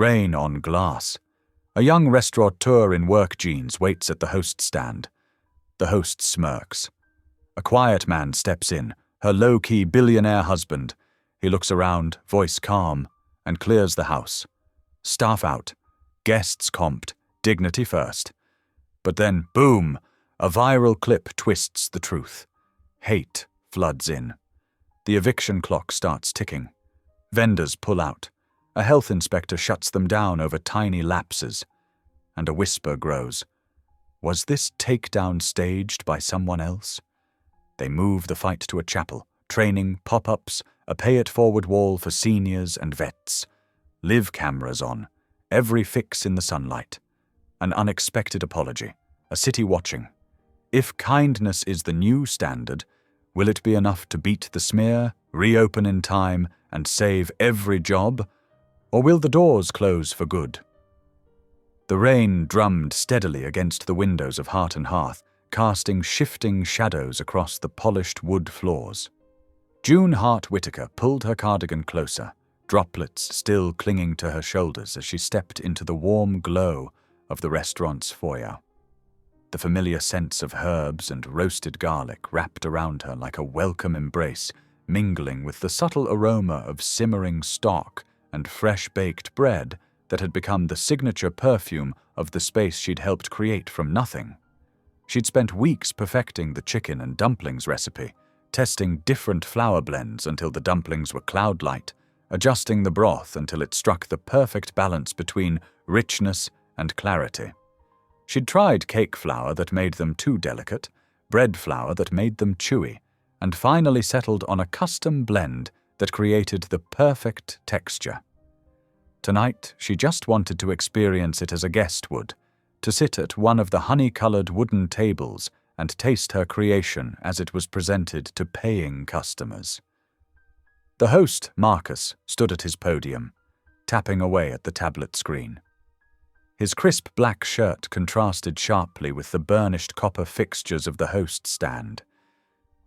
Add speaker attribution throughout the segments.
Speaker 1: Rain on glass. A young restaurateur in work jeans waits at the host stand. The host smirks. A quiet man steps in, her low-key billionaire husband. He looks around, voice calm, and clears the house. Staff out. Guests comped. Dignity first. But then, boom, a viral clip twists the truth. Hate floods in. The eviction clock starts ticking. Vendors pull out. A health inspector shuts them down over tiny lapses. And a whisper grows. Was this takedown staged by someone else? They move the fight to a chapel, training, pop-ups, a pay-it-forward wall for seniors and vets. Live cameras on, every fix in the sunlight. An unexpected apology, a city watching. If kindness is the new standard, will it be enough to beat the smear, reopen in time, and save every job? Or will the doors close for good? The rain drummed steadily against the windows of Heart and Hearth, casting shifting shadows across the polished wood floors. June Hart Whitaker pulled her cardigan closer, droplets still clinging to her shoulders as she stepped into the warm glow of the restaurant's foyer. The familiar scents of herbs and roasted garlic wrapped around her like a welcome embrace, mingling with the subtle aroma of simmering stock and fresh-baked bread that had become the signature perfume of the space she'd helped create from nothing. She'd spent weeks perfecting the chicken and dumplings recipe, testing different flour blends until the dumplings were cloud-light, adjusting the broth until it struck the perfect balance between richness and clarity. She'd tried cake flour that made them too delicate, bread flour that made them chewy, and finally settled on a custom blend that created the perfect texture. Tonight, she just wanted to experience it as a guest would, to sit at one of the honey-colored wooden tables and taste her creation as it was presented to paying customers. The host, Marcus, stood at his podium, tapping away at the tablet screen. His crisp black shirt contrasted sharply with the burnished copper fixtures of the host stand.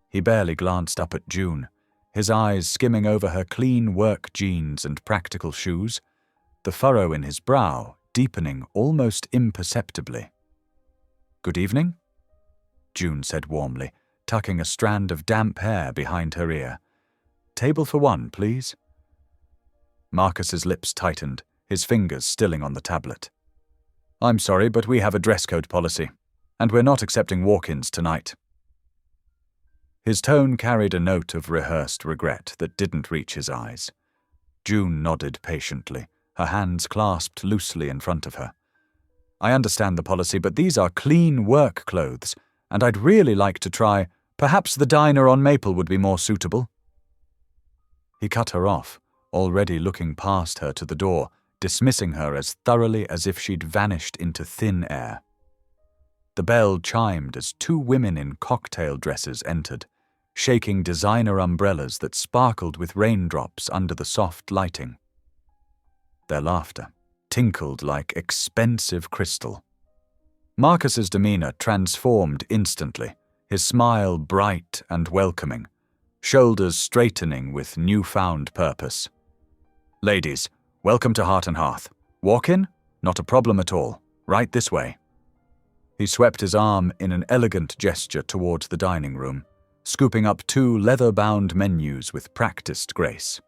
Speaker 1: He barely glanced up at June, his eyes skimming over her clean work jeans and practical shoes, the furrow in his brow deepening almost imperceptibly. "Good evening?" June said warmly, tucking a strand of damp hair behind her ear. "Table for one, please." Marcus's lips tightened, his fingers stilling on the tablet. "I'm sorry, but we have a dress code policy, and we're not accepting walk-ins tonight." His tone carried a note of rehearsed regret that didn't reach his eyes. June nodded patiently, her hands clasped loosely in front of her. "I understand the policy, but these are clean work clothes, and I'd really like to try. Perhaps the diner on Maple would be more suitable." He cut her off, already looking past her to the door, dismissing her as thoroughly as if she'd vanished into thin air. The bell chimed as two women in cocktail dresses entered, shaking designer umbrellas that sparkled with raindrops under the soft lighting. Their laughter tinkled like expensive crystal. Marcus's demeanor transformed instantly, his smile bright and welcoming, shoulders straightening with newfound purpose. "Ladies, welcome to Heart and Hearth. Walk in? Not a problem at all. Right this way." He swept his arm in an elegant gesture towards the dining room, scooping up two leather-bound menus with practiced grace.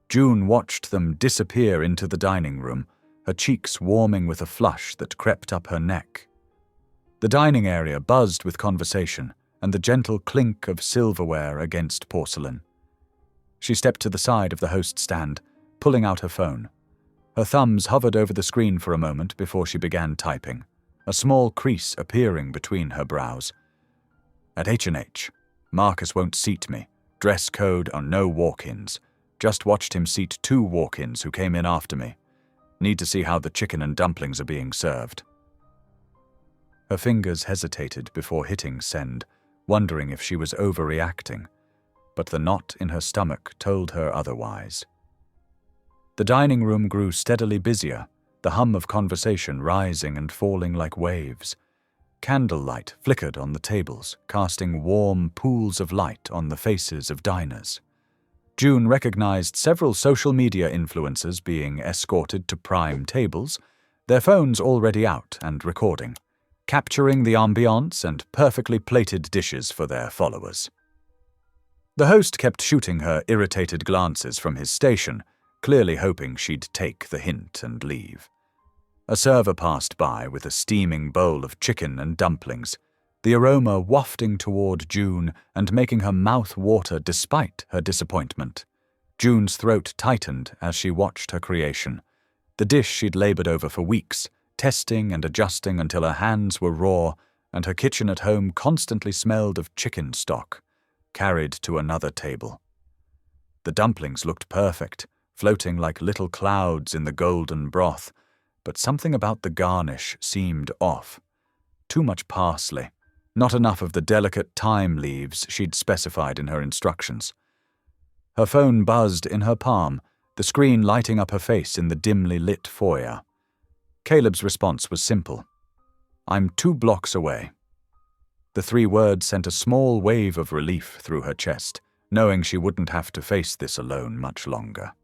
Speaker 1: June watched them disappear into the dining room, her cheeks warming with a flush that crept up her neck. The dining area buzzed with conversation and the gentle clink of silverware against porcelain. She stepped to the side of the host stand, pulling out her phone. Her thumbs hovered over the screen for a moment before she began typing, a small crease appearing between her brows. "At H&H. Marcus won't seat me. Dress code or no walk-ins. Just watched him seat two walk-ins who came in after me. Need to see how the chicken and dumplings are being served." Her fingers hesitated before hitting send, wondering if she was overreacting, but the knot in her stomach told her otherwise. The dining room grew steadily busier, the hum of conversation rising and falling like waves. Candlelight flickered on the tables, casting warm pools of light on the faces of diners. June recognized several social media influencers being escorted to prime tables, their phones already out and recording, capturing the ambiance and perfectly plated dishes for their followers. The host kept shooting her irritated glances from his station, clearly hoping she'd take the hint and leave. A server passed by with a steaming bowl of chicken and dumplings, the aroma wafting toward June and making her mouth water despite her disappointment. June's throat tightened as she watched her creation, the dish she'd labored over for weeks, testing and adjusting until her hands were raw and her kitchen at home constantly smelled of chicken stock, carried to another table. The dumplings looked perfect, floating like little clouds in the golden broth, but something about the garnish seemed off. Too much parsley, not enough of the delicate thyme leaves she'd specified in her instructions. Her phone buzzed in her palm, the screen lighting up her face in the dimly lit foyer. Caleb's response was simple. "I'm 2 blocks away." The 3 words sent a small wave of relief through her chest, knowing she wouldn't have to face this alone much longer.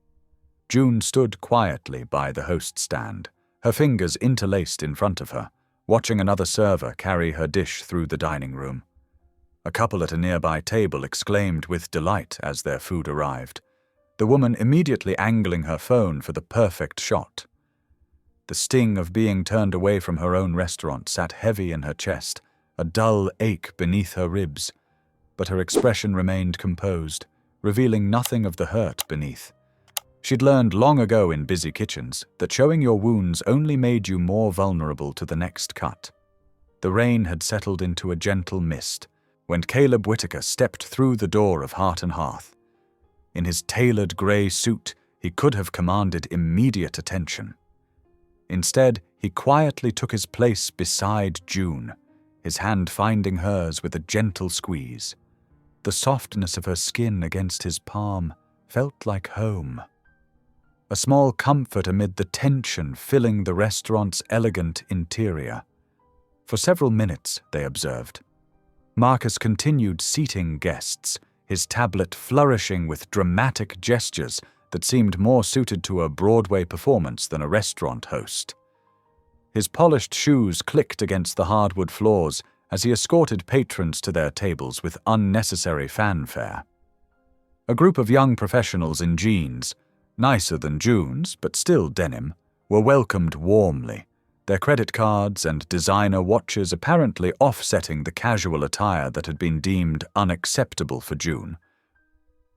Speaker 1: June stood quietly by the host stand, her fingers interlaced in front of her, watching another server carry her dish through the dining room. A couple at a nearby table exclaimed with delight as their food arrived, the woman immediately angling her phone for the perfect shot. The sting of being turned away from her own restaurant sat heavy in her chest, a dull ache beneath her ribs, but her expression remained composed, revealing nothing of the hurt beneath. She'd learned long ago in busy kitchens that showing your wounds only made you more vulnerable to the next cut. The rain had settled into a gentle mist when Caleb Whitaker stepped through the door of Heart and Hearth. In his tailored grey suit, he could have commanded immediate attention. Instead, he quietly took his place beside June, his hand finding hers with a gentle squeeze. The softness of her skin against his palm felt like home. A small comfort amid the tension filling the restaurant's elegant interior. For several minutes, they observed. Marcus continued seating guests, his tablet flourishing with dramatic gestures that seemed more suited to a Broadway performance than a restaurant host. His polished shoes clicked against the hardwood floors as he escorted patrons to their tables with unnecessary fanfare. A group of young professionals in jeans, nicer than June's, but still denim, were welcomed warmly, their credit cards and designer watches apparently offsetting the casual attire that had been deemed unacceptable for June.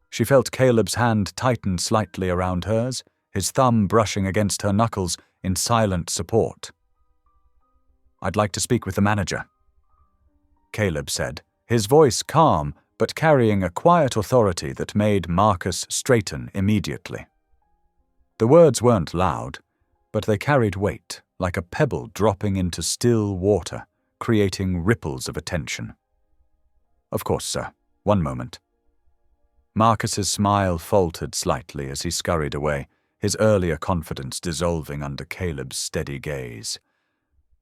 Speaker 1: She felt Caleb's hand tighten slightly around hers, his thumb brushing against her knuckles in silent support. "I'd like to speak with the manager," Caleb said, his voice calm but carrying a quiet authority that made Marcus straighten immediately. The words weren't loud, but they carried weight, like a pebble dropping into still water, creating ripples of attention. "Of course, sir. One moment." Marcus's smile faltered slightly as he scurried away, his earlier confidence dissolving under Caleb's steady gaze.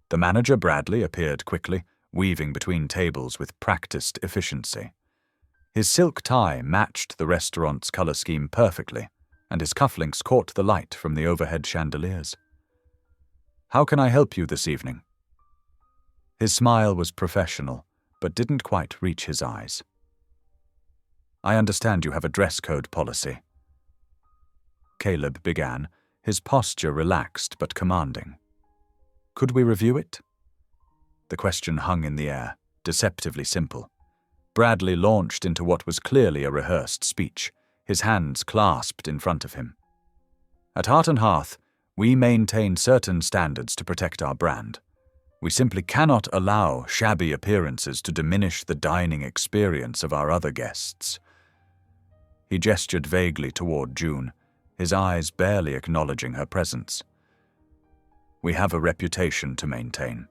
Speaker 1: The manager, Bradley, appeared quickly, weaving between tables with practiced efficiency. His silk tie matched the restaurant's color scheme perfectly, and his cufflinks caught the light from the overhead chandeliers. "How can I help you this evening?" His smile was professional, but didn't quite reach his eyes. "I understand you have a dress code policy," Caleb began, his posture relaxed but commanding. "Could we review it?" The question hung in the air, deceptively simple. Bradley launched into what was clearly a rehearsed speech, his hands clasped in front of him. "At Heart and Hearth, we maintain certain standards to protect our brand. We simply cannot allow shabby appearances to diminish the dining experience of our other guests." He gestured vaguely toward June, his eyes barely acknowledging her presence. "We have a reputation to maintain."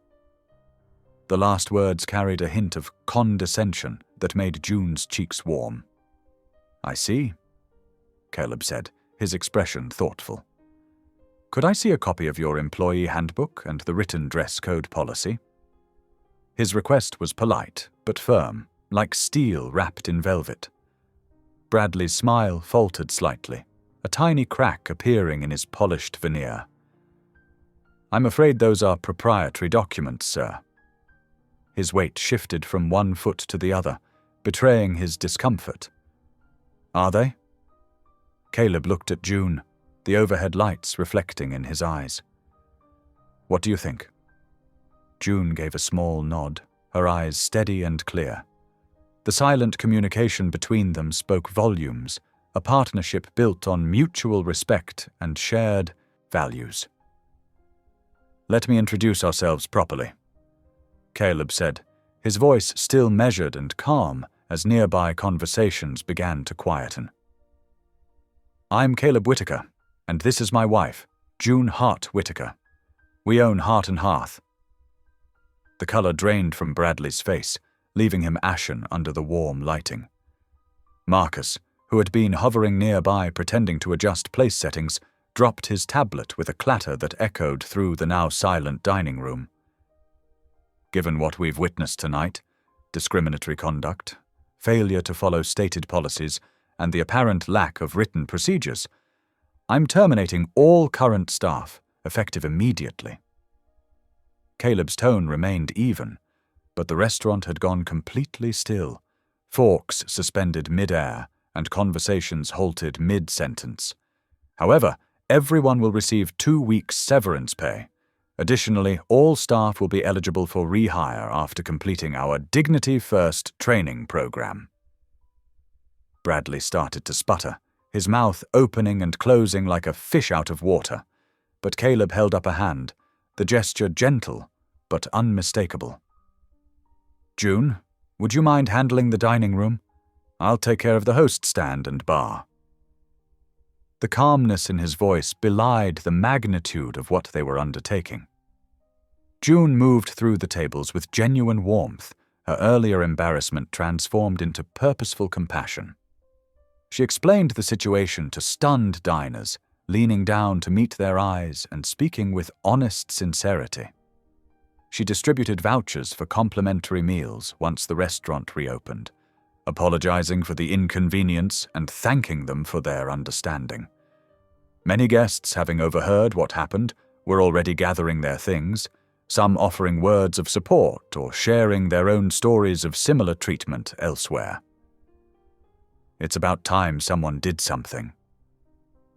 Speaker 1: The last words carried a hint of condescension that made June's cheeks warm. "I see," Caleb said, his expression thoughtful. "Could I see a copy of your employee handbook and the written dress code policy?" His request was polite, but firm, like steel wrapped in velvet. Bradley's smile faltered slightly, a tiny crack appearing in his polished veneer. "I'm afraid those are proprietary documents, sir." His weight shifted from one foot to the other, betraying his discomfort. "Are they?" Caleb looked at June, the overhead lights reflecting in his eyes. "What do you think?" June gave a small nod, her eyes steady and clear. The silent communication between them spoke volumes, a partnership built on mutual respect and shared values. "Let me introduce ourselves properly," Caleb said, his voice still measured and calm as nearby conversations began to quieten. "I'm Caleb Whitaker, and this is my wife, June Hart Whitaker. We own Heart and Hearth." The color drained from Bradley's face, leaving him ashen under the warm lighting. Marcus, who had been hovering nearby pretending to adjust place settings, dropped his tablet with a clatter that echoed through the now silent dining room. "Given what we've witnessed tonight, discriminatory conduct, failure to follow stated policies, and the apparent lack of written procedures, I'm terminating all current staff, effective immediately." Caleb's tone remained even, but the restaurant had gone completely still, forks suspended mid-air, and conversations halted mid-sentence. However, everyone will receive 2 weeks severance pay. Additionally, all staff will be eligible for rehire after completing our Dignity First training program. Bradley started to sputter, his mouth opening and closing like a fish out of water, but Caleb held up a hand, the gesture gentle but unmistakable. "June, would you mind handling the dining room? I'll take care of the host stand and bar." The calmness in his voice belied the magnitude of what they were undertaking. June moved through the tables with genuine warmth, her earlier embarrassment transformed into purposeful compassion. She explained the situation to stunned diners, leaning down to meet their eyes and speaking with honest sincerity. She distributed vouchers for complimentary meals once the restaurant reopened, apologizing for the inconvenience and thanking them for their understanding. Many guests, having overheard what happened, were already gathering their things, some offering words of support or sharing their own stories of similar treatment elsewhere. "It's about time someone did something,"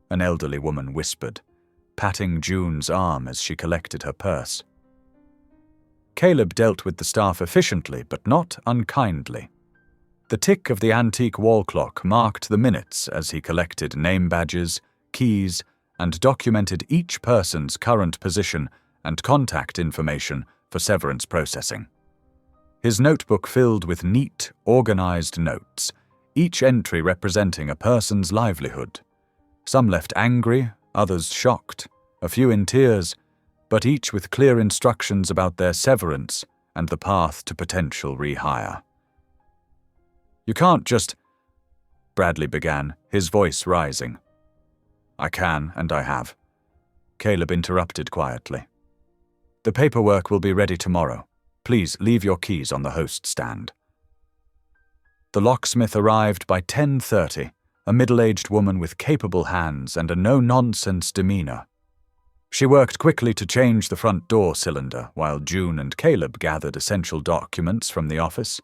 Speaker 1: an elderly woman whispered, patting June's arm as she collected her purse. Caleb dealt with the staff efficiently but not unkindly. The tick of the antique wall clock marked the minutes as he collected name badges, keys, and documented each person's current position and contact information for severance processing. His notebook filled with neat, organized notes, each entry representing a person's livelihood. Some left angry, others shocked, a few in tears, but each with clear instructions about their severance and the path to potential rehire. "You can't just—" Bradley began, his voice rising. "I can, and I have," Caleb interrupted quietly. "The paperwork will be ready tomorrow. Please leave your keys on the host stand." The locksmith arrived by 10:30, a middle-aged woman with capable hands and a no-nonsense demeanor. She worked quickly to change the front door cylinder while June and Caleb gathered essential documents from the office.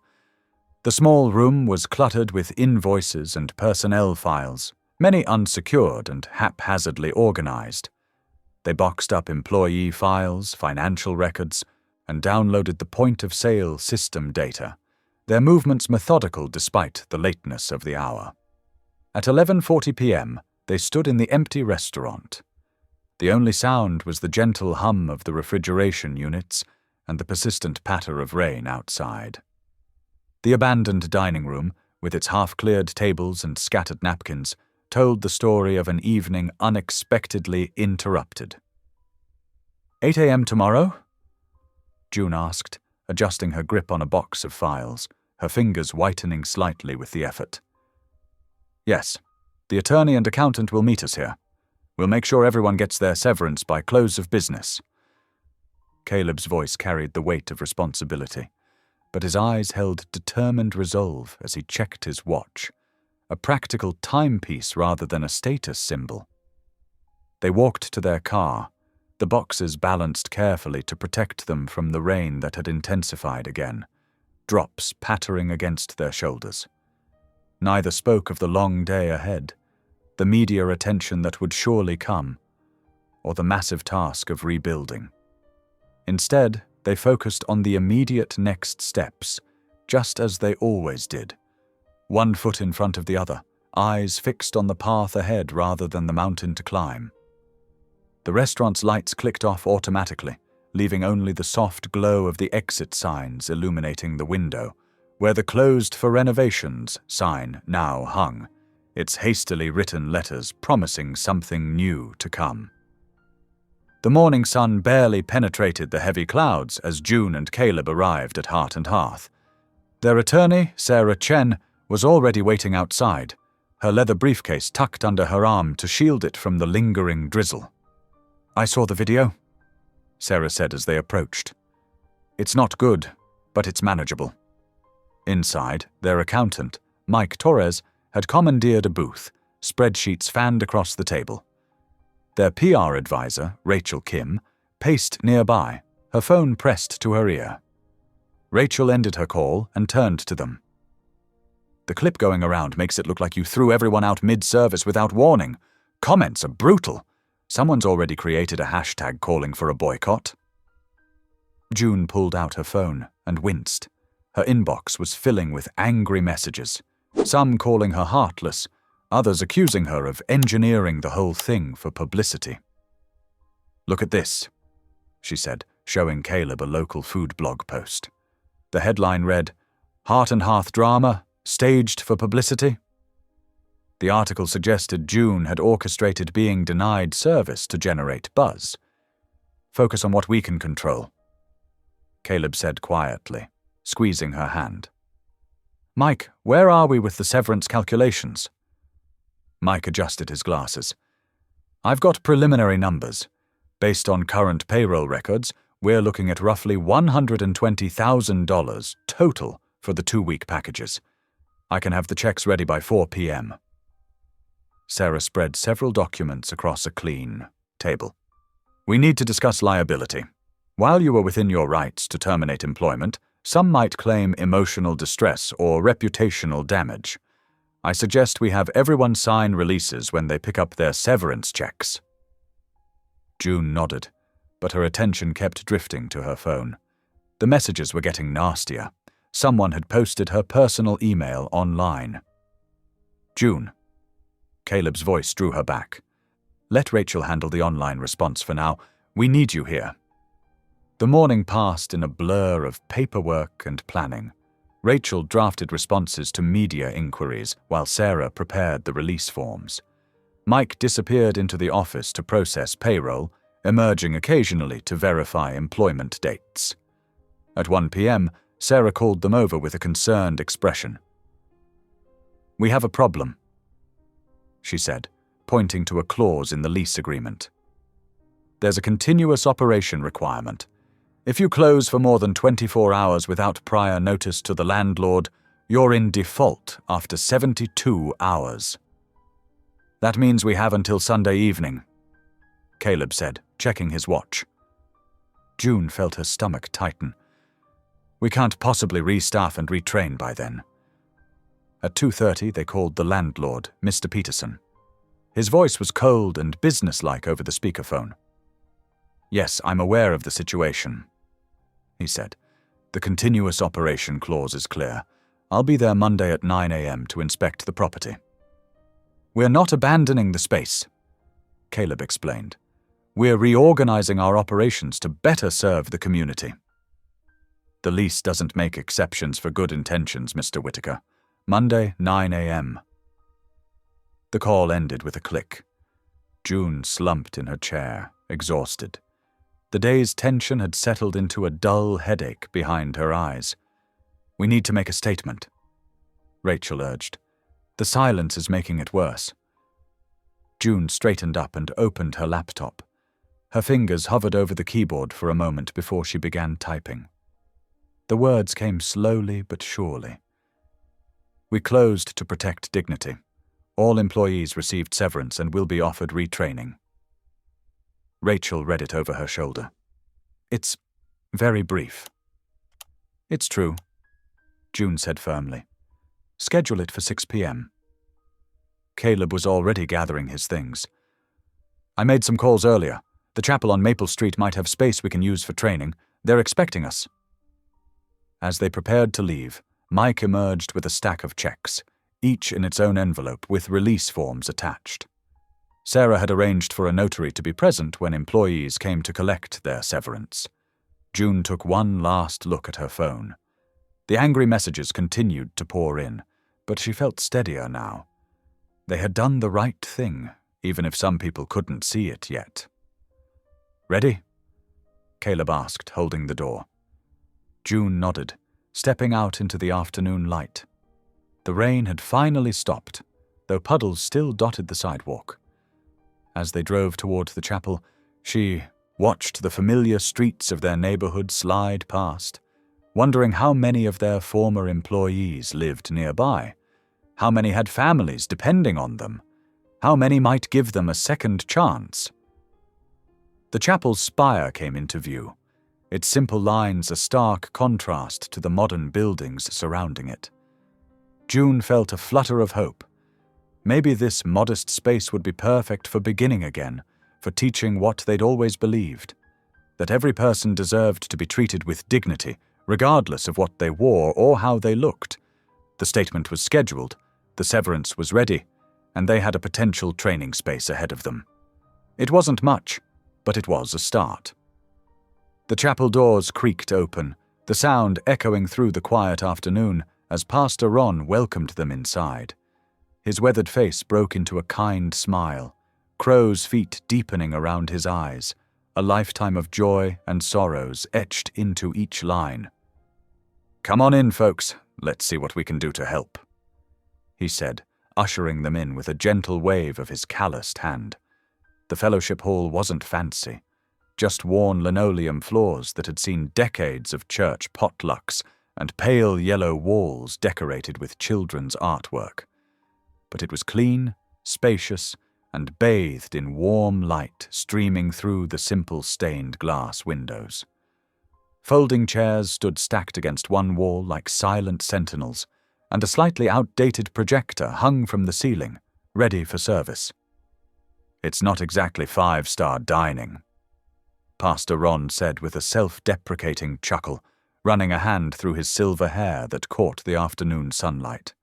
Speaker 1: The small room was cluttered with invoices and personnel files, many unsecured and haphazardly organized. They boxed up employee files, financial records, and downloaded the point-of-sale system data, their movements methodical despite the lateness of the hour. At 11:40 p.m., they stood in the empty restaurant. The only sound was the gentle hum of the refrigeration units and the persistent patter of rain outside. The abandoned dining room, with its half-cleared tables and scattered napkins, told the story of an evening unexpectedly interrupted. 8 a.m. tomorrow?" June asked, adjusting her grip on a box of files, her fingers whitening slightly with the effort. "Yes, the attorney and accountant will meet us here. We'll make sure everyone gets their severance by close of business." Caleb's voice carried the weight of responsibility, but his eyes held determined resolve as he checked his watch, a practical timepiece rather than a status symbol. They walked to their car, the boxes balanced carefully to protect them from the rain that had intensified again, drops pattering against their shoulders. Neither spoke of the long day ahead, the media attention that would surely come, or the massive task of rebuilding. Instead, they focused on the immediate next steps, just as they always did, one foot in front of the other, eyes fixed on the path ahead rather than the mountain to climb. The restaurant's lights clicked off automatically, leaving only the soft glow of the exit signs illuminating the window, where the "Closed for Renovations" sign now hung, its hastily written letters promising something new to come. The morning sun barely penetrated the heavy clouds as June and Caleb arrived at Heart and Hearth. Their attorney, Sarah Chen, was already waiting outside, her leather briefcase tucked under her arm to shield it from the lingering drizzle. "I saw the video," Sarah said as they approached. "It's not good, but it's manageable." Inside, their accountant, Mike Torres, had commandeered a booth, spreadsheets fanned across the table. Their PR advisor, Rachel Kim, paced nearby, her phone pressed to her ear. Rachel ended her call and turned to them. "The clip going around makes it look like you threw everyone out mid-service without warning. Comments are brutal. Someone's already created a hashtag calling for a boycott." June pulled out her phone and winced. Her inbox was filling with angry messages, some calling her heartless, others accusing her of engineering the whole thing for publicity. "Look at this," she said, showing Caleb a local food blog post. The headline read, "Heart and Hearth drama, staged for publicity?" The article suggested June had orchestrated being denied service to generate buzz. "Focus on what we can control," Caleb said quietly, squeezing her hand. "Mike, where are we with the severance calculations?" Mike adjusted his glasses. "I've got preliminary numbers. Based on current payroll records, we're looking at roughly $120,000 total for the 2-week packages. I can have the checks ready by 4 p.m. Sarah spread several documents across a clean table. "We need to discuss liability. While you are within your rights to terminate employment, some might claim emotional distress or reputational damage. I suggest we have everyone sign releases when they pick up their severance checks." June nodded, but her attention kept drifting to her phone. The messages were getting nastier. Someone had posted her personal email online. "June." Caleb's voice drew her back. "Let Rachel handle the online response for now. We need you here." The morning passed in a blur of paperwork and planning. Rachel drafted responses to media inquiries while Sarah prepared the release forms. Mike disappeared into the office to process payroll, emerging occasionally to verify employment dates. At 1 p.m., Sarah called them over with a concerned expression. "We have a problem," she said, pointing to a clause in the lease agreement. "There's a continuous operation requirement. If you close for more than 24 hours without prior notice to the landlord, you're in default after 72 hours. "That means we have until Sunday evening," Caleb said, checking his watch. June felt her stomach tighten. "We can't possibly restaff and retrain by then." At 2:30, they called the landlord, Mr. Peterson. His voice was cold and businesslike over the speakerphone. "Yes, I'm aware of the situation," he said. "The continuous operation clause is clear. I'll be there Monday at 9 a.m. to inspect the property." "We're not abandoning the space," Caleb explained. "We're reorganizing our operations to better serve the community." "The lease doesn't make exceptions for good intentions, Mr. Whitaker. Monday, 9 a.m. The call ended with a click. June slumped in her chair, exhausted. The day's tension had settled into a dull headache behind her eyes. "We need to make a statement," Rachel urged. "The silence is making it worse." June straightened up and opened her laptop. Her fingers hovered over the keyboard for a moment before she began typing. The words came slowly but surely. We closed to protect dignity. All employees received severance and will be offered retraining. Rachel read it over her shoulder. It's very brief. It's true, June said firmly. Schedule it for 6 p.m. Caleb was already gathering his things. I made some calls earlier. The chapel on Maple Street might have space we can use for training. They're expecting us. As they prepared to leave, Mike emerged with a stack of checks, each in its own envelope with release forms attached. Sarah had arranged for a notary to be present when employees came to collect their severance. June took one last look at her phone. The angry messages continued to pour in, but she felt steadier now. They had done the right thing, even if some people couldn't see it yet. Ready? Caleb asked, holding the door. June nodded, stepping out into the afternoon light. The rain had finally stopped, though puddles still dotted the sidewalk. As they drove toward the chapel, she watched the familiar streets of their neighborhood slide past, wondering how many of their former employees lived nearby, how many had families depending on them, how many might give them a second chance. The chapel's spire came into view, its simple lines a stark contrast to the modern buildings surrounding it. June felt a flutter of hope. Maybe this modest space would be perfect for beginning again, for teaching what they'd always believed, that every person deserved to be treated with dignity, regardless of what they wore or how they looked. The statement was scheduled, the severance was ready, and they had a potential training space ahead of them. It wasn't much, but it was a start. The chapel doors creaked open, the sound echoing through the quiet afternoon as Pastor Ron welcomed them inside. His weathered face broke into a kind smile, crow's feet deepening around his eyes, a lifetime of joy and sorrows etched into each line. "Come on in, folks. Let's see what we can do to help," he said, ushering them in with a gentle wave of his calloused hand. The fellowship hall wasn't fancy, just worn linoleum floors that had seen decades of church potlucks and pale yellow walls decorated with children's artwork. But it was clean, spacious, and bathed in warm light streaming through the simple stained glass windows. Folding chairs stood stacked against one wall like silent sentinels, and a slightly outdated projector hung from the ceiling, ready for service. "It's not exactly five-star dining," Pastor Ron said with a self-deprecating chuckle, running a hand through his silver hair that caught the afternoon sunlight.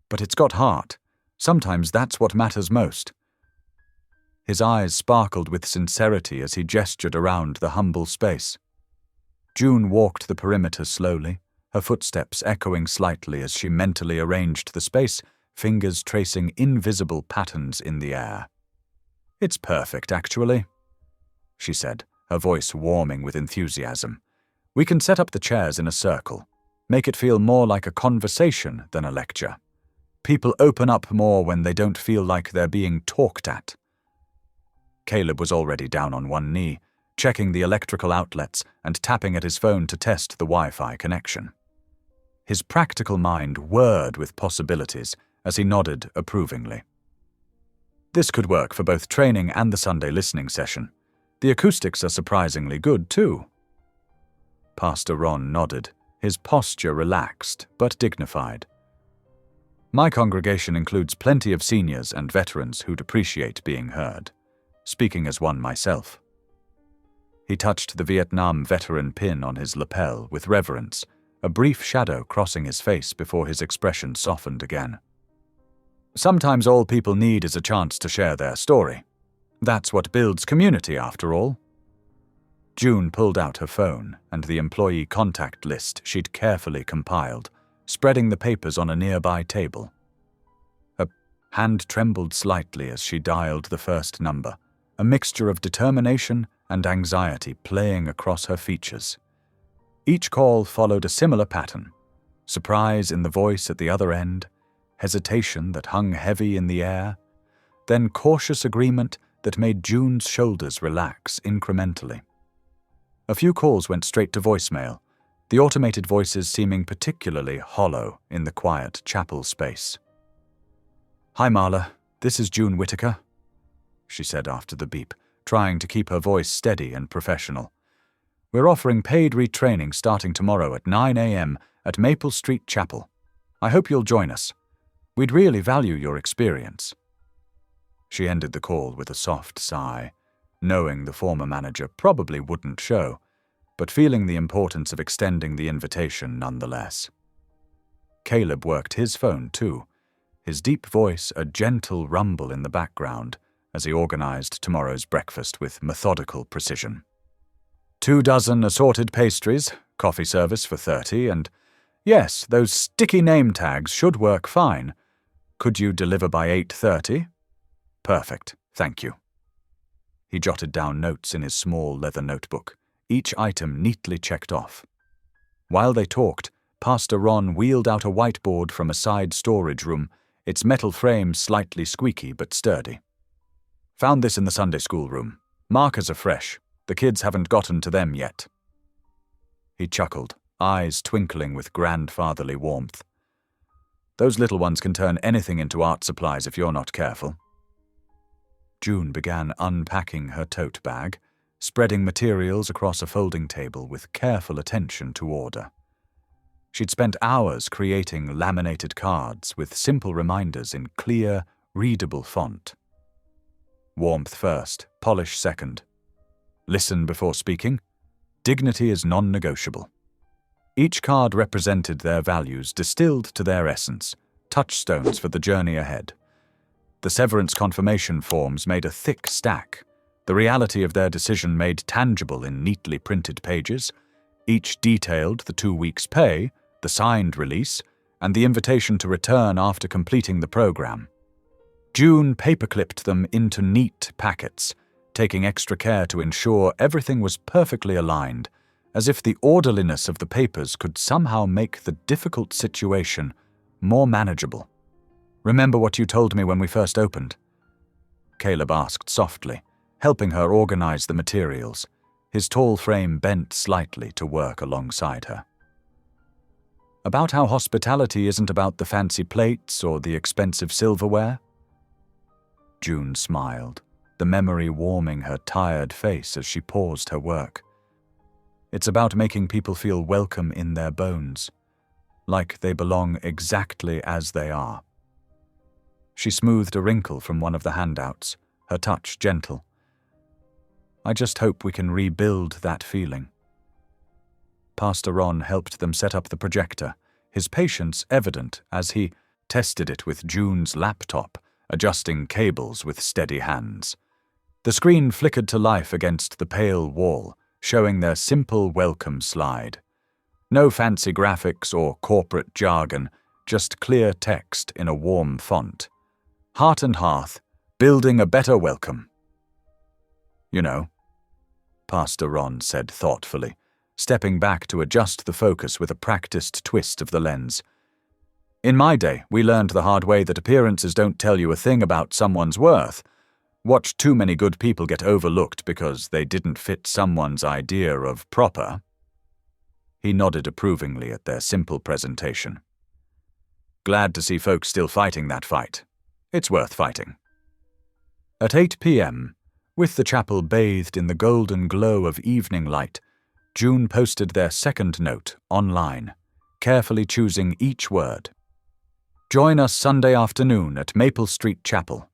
Speaker 1: "But it's got heart. Sometimes that's what matters most." His eyes sparkled with sincerity as he gestured around the humble space. June walked the perimeter slowly, her footsteps echoing slightly as she mentally arranged the space, fingers tracing invisible patterns in the air. "It's perfect, actually," she said, her voice warming with enthusiasm. "We can set up the chairs in a circle, make it feel more like a conversation than a lecture. People open up more when they don't feel like they're being talked at." Caleb was already down on one knee, checking the electrical outlets and tapping at his phone to test the Wi-Fi connection. His practical mind whirred with possibilities as he nodded approvingly. This could work for both training and the Sunday listening session. The acoustics are surprisingly good, too. Pastor Ron nodded, his posture relaxed but dignified. "My congregation includes plenty of seniors and veterans who'd appreciate being heard, speaking as one myself." He touched the Vietnam veteran pin on his lapel with reverence, a brief shadow crossing his face before his expression softened again. "Sometimes all people need is a chance to share their story. That's what builds community, after all." June pulled out her phone and the employee contact list she'd carefully compiled, spreading the papers on a nearby table. Her hand trembled slightly as she dialed the first number, a mixture of determination and anxiety playing across her features. Each call followed a similar pattern: surprise in the voice at the other end, hesitation that hung heavy in the air, then cautious agreement that made June's shoulders relax incrementally. A few calls went straight to voicemail, the automated voices seeming particularly hollow in the quiet chapel space. "Hi, Marla. This is June Whittaker," she said after the beep, trying to keep her voice steady and professional. "We're offering paid retraining starting tomorrow at 9 a.m. at Maple Street Chapel. I hope you'll join us. We'd really value your experience." She ended the call with a soft sigh, knowing the former manager probably wouldn't show, but feeling the importance of extending the invitation nonetheless. Caleb worked his phone too, his deep voice a gentle rumble in the background as he organized tomorrow's breakfast with methodical precision. 24 assorted pastries, coffee service for 30, and yes, those sticky name tags should work fine. Could you deliver by 8:30? Perfect, thank you. He jotted down notes in his small leather notebook, each item neatly checked off. While they talked, Pastor Ron wheeled out a whiteboard from a side storage room, its metal frame slightly squeaky but sturdy. "Found this in the Sunday school room. Markers are fresh. The kids haven't gotten to them yet." He chuckled, eyes twinkling with grandfatherly warmth. "Those little ones can turn anything into art supplies if you're not careful." June began unpacking her tote bag, spreading materials across a folding table with careful attention to order. She'd spent hours creating laminated cards with simple reminders in clear, readable font. Warmth first, polish second. Listen before speaking. Dignity is non-negotiable. Each card represented their values distilled to their essence, touchstones for the journey ahead. The severance confirmation forms made a thick stack, the reality of their decision made tangible in neatly printed pages. Each detailed the 2 weeks' pay, the signed release, and the invitation to return after completing the program. June paperclipped them into neat packets, taking extra care to ensure everything was perfectly aligned, as if the orderliness of the papers could somehow make the difficult situation more manageable. "Remember what you told me when we first opened?" Caleb asked softly, helping her organize the materials, his tall frame bent slightly to work alongside her. "About how hospitality isn't about the fancy plates or the expensive silverware?" June smiled, the memory warming her tired face as she paused her work. "It's about making people feel welcome in their bones, like they belong exactly as they are." She smoothed a wrinkle from one of the handouts, her touch gentle. "I just hope we can rebuild that feeling." Pastor Ron helped them set up the projector, his patience evident as he tested it with June's laptop, adjusting cables with steady hands. The screen flickered to life against the pale wall, showing their simple welcome slide. No fancy graphics or corporate jargon, just clear text in a warm font. "Heart and Hearth, building a better welcome." "You know," Pastor Ron said thoughtfully, stepping back to adjust the focus with a practiced twist of the lens. "In my day, we learned the hard way that appearances don't tell you a thing about someone's worth. Watched too many good people get overlooked because they didn't fit someone's idea of proper." He nodded approvingly at their simple presentation. "Glad to see folks still fighting that fight. It's worth fighting." At 8 p.m., with the chapel bathed in the golden glow of evening light, June posted their second note online, carefully choosing each word. "Join us Sunday afternoon at Maple Street Chapel.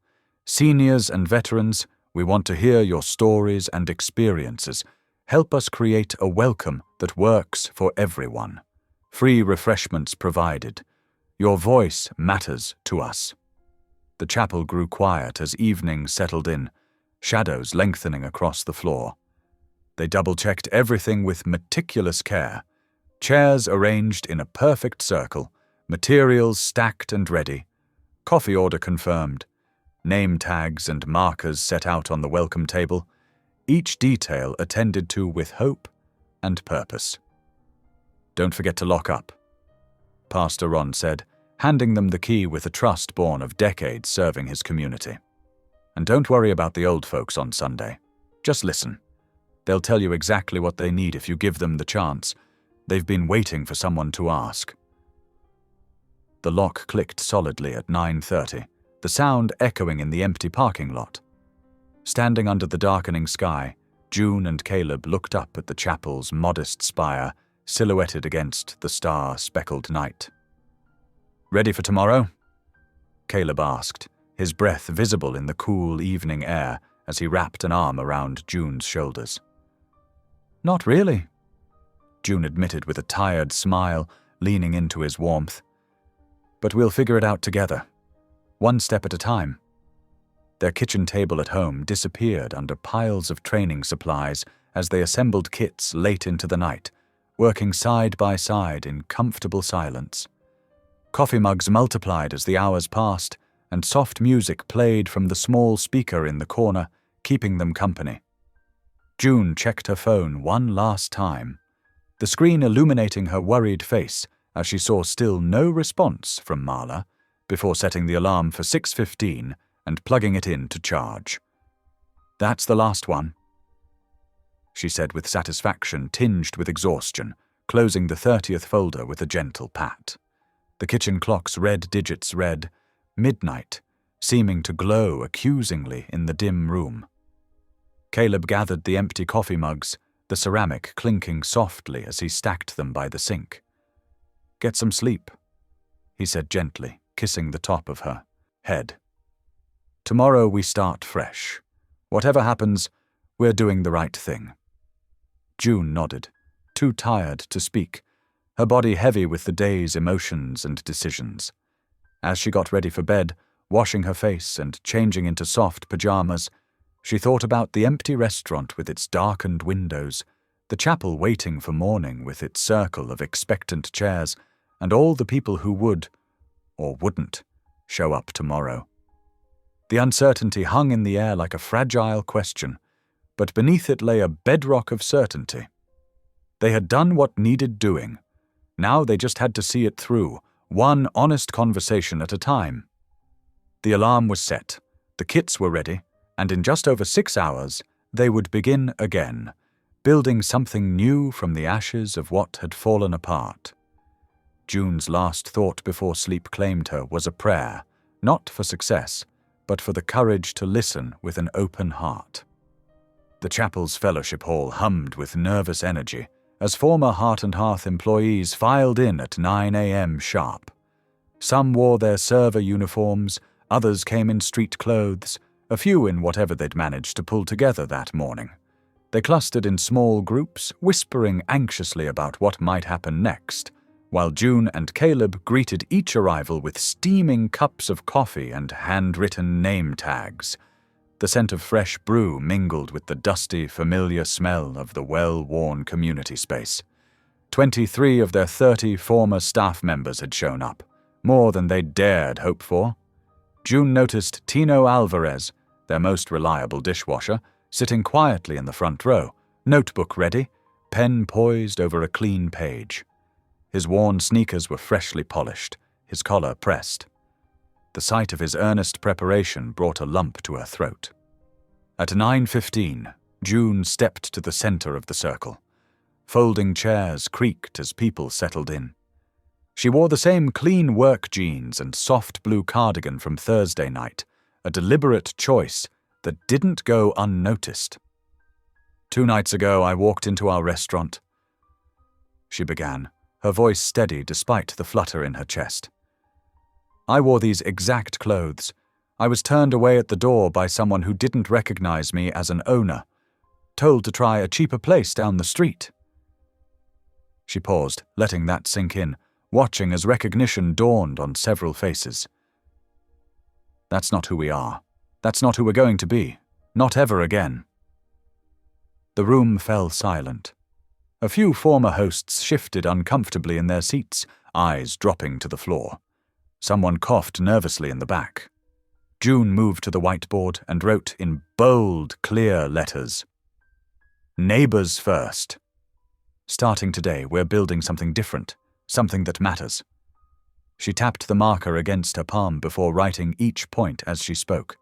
Speaker 1: Seniors and veterans, we want to hear your stories and experiences. Help us create a welcome that works for everyone. Free refreshments provided. Your voice matters to us." The chapel grew quiet as evening settled in, shadows lengthening across the floor. They double-checked everything with meticulous care. Chairs arranged in a perfect circle, materials stacked and ready, coffee order confirmed, name tags and markers set out on the welcome table, each detail attended to with hope and purpose. "Don't forget to lock up," Pastor Ron said, handing them the key with a trust born of decades serving his community. "And don't worry about the old folks on Sunday. Just listen. They'll tell you exactly what they need if you give them the chance. They've been waiting for someone to ask. The lock clicked solidly at 9:30, the sound echoing in the empty parking lot. Standing under the darkening sky, June and Caleb looked up at the chapel's modest spire, silhouetted against the star-speckled night. "Ready for tomorrow?" Caleb asked, his breath visible in the cool evening air as he wrapped an arm around June's shoulders. "Not really," June admitted with a tired smile, leaning into his warmth. "But we'll figure it out together, one step at a time." Their kitchen table at home disappeared under piles of training supplies as they assembled kits late into the night, working side by side in comfortable silence. Coffee mugs multiplied as the hours passed, and soft music played from the small speaker in the corner, keeping them company. June checked her phone one last time, the screen illuminating her worried face as she saw still no response from Marla, before setting the alarm for 6:15 and plugging it in to charge. "That's the last one," she said with satisfaction tinged with exhaustion, closing the 30th folder with a gentle pat. The kitchen clock's red digits read midnight, seeming to glow accusingly in the dim room. Caleb gathered the empty coffee mugs, the ceramic clinking softly as he stacked them by the sink. "Get some sleep," he said gently, kissing the top of her head. "Tomorrow we start fresh. Whatever happens, we're doing the right thing." June nodded, too tired to speak, her body heavy with the day's emotions and decisions. As she got ready for bed, washing her face and changing into soft pajamas, she thought about the empty restaurant with its darkened windows, the chapel waiting for morning with its circle of expectant chairs, and all the people who would, or wouldn't, show up tomorrow. The uncertainty hung in the air like a fragile question, but beneath it lay a bedrock of certainty. They had done what needed doing. Now they just had to see it through, one honest conversation at a time. The alarm was set, the kits were ready, and in just over 6 hours, they would begin again, building something new from the ashes of what had fallen apart. June's last thought before sleep claimed her was a prayer, not for success, but for the courage to listen with an open heart. The chapel's fellowship hall hummed with nervous energy as former Heart and Hearth employees filed in at 9 a.m. sharp. Some wore their server uniforms, others came in street clothes, a few in whatever they'd managed to pull together that morning. They clustered in small groups, whispering anxiously about what might happen next, while June and Caleb greeted each arrival with steaming cups of coffee and handwritten name tags. The scent of fresh brew mingled with the dusty, familiar smell of the well-worn community space. 23 of their 30 former staff members had shown up, more than they'd dared hope for. June noticed Tino Alvarez, their most reliable dishwasher, sitting quietly in the front row, notebook ready, pen poised over a clean page. His worn sneakers were freshly polished, his collar pressed. The sight of his earnest preparation brought a lump to her throat. At 9:15, June stepped to the center of the circle. Folding chairs creaked as people settled in. She wore the same clean work jeans and soft blue cardigan from Thursday night, a deliberate choice that didn't go unnoticed. "2 nights ago, I walked into our restaurant," she began, her voice steady despite the flutter in her chest. "I wore these exact clothes. I was turned away at the door by someone who didn't recognize me as an owner, told to try a cheaper place down the street." She paused, letting that sink in, watching as recognition dawned on several faces. "That's not who we are. That's not who we're going to be. Not ever again." The room fell silent. A few former hosts shifted uncomfortably in their seats, eyes dropping to the floor. Someone coughed nervously in the back. June moved to the whiteboard and wrote in bold, clear letters, "Neighbors first. Starting today, we're building something different, something that matters." She tapped the marker against her palm before writing each point as she spoke.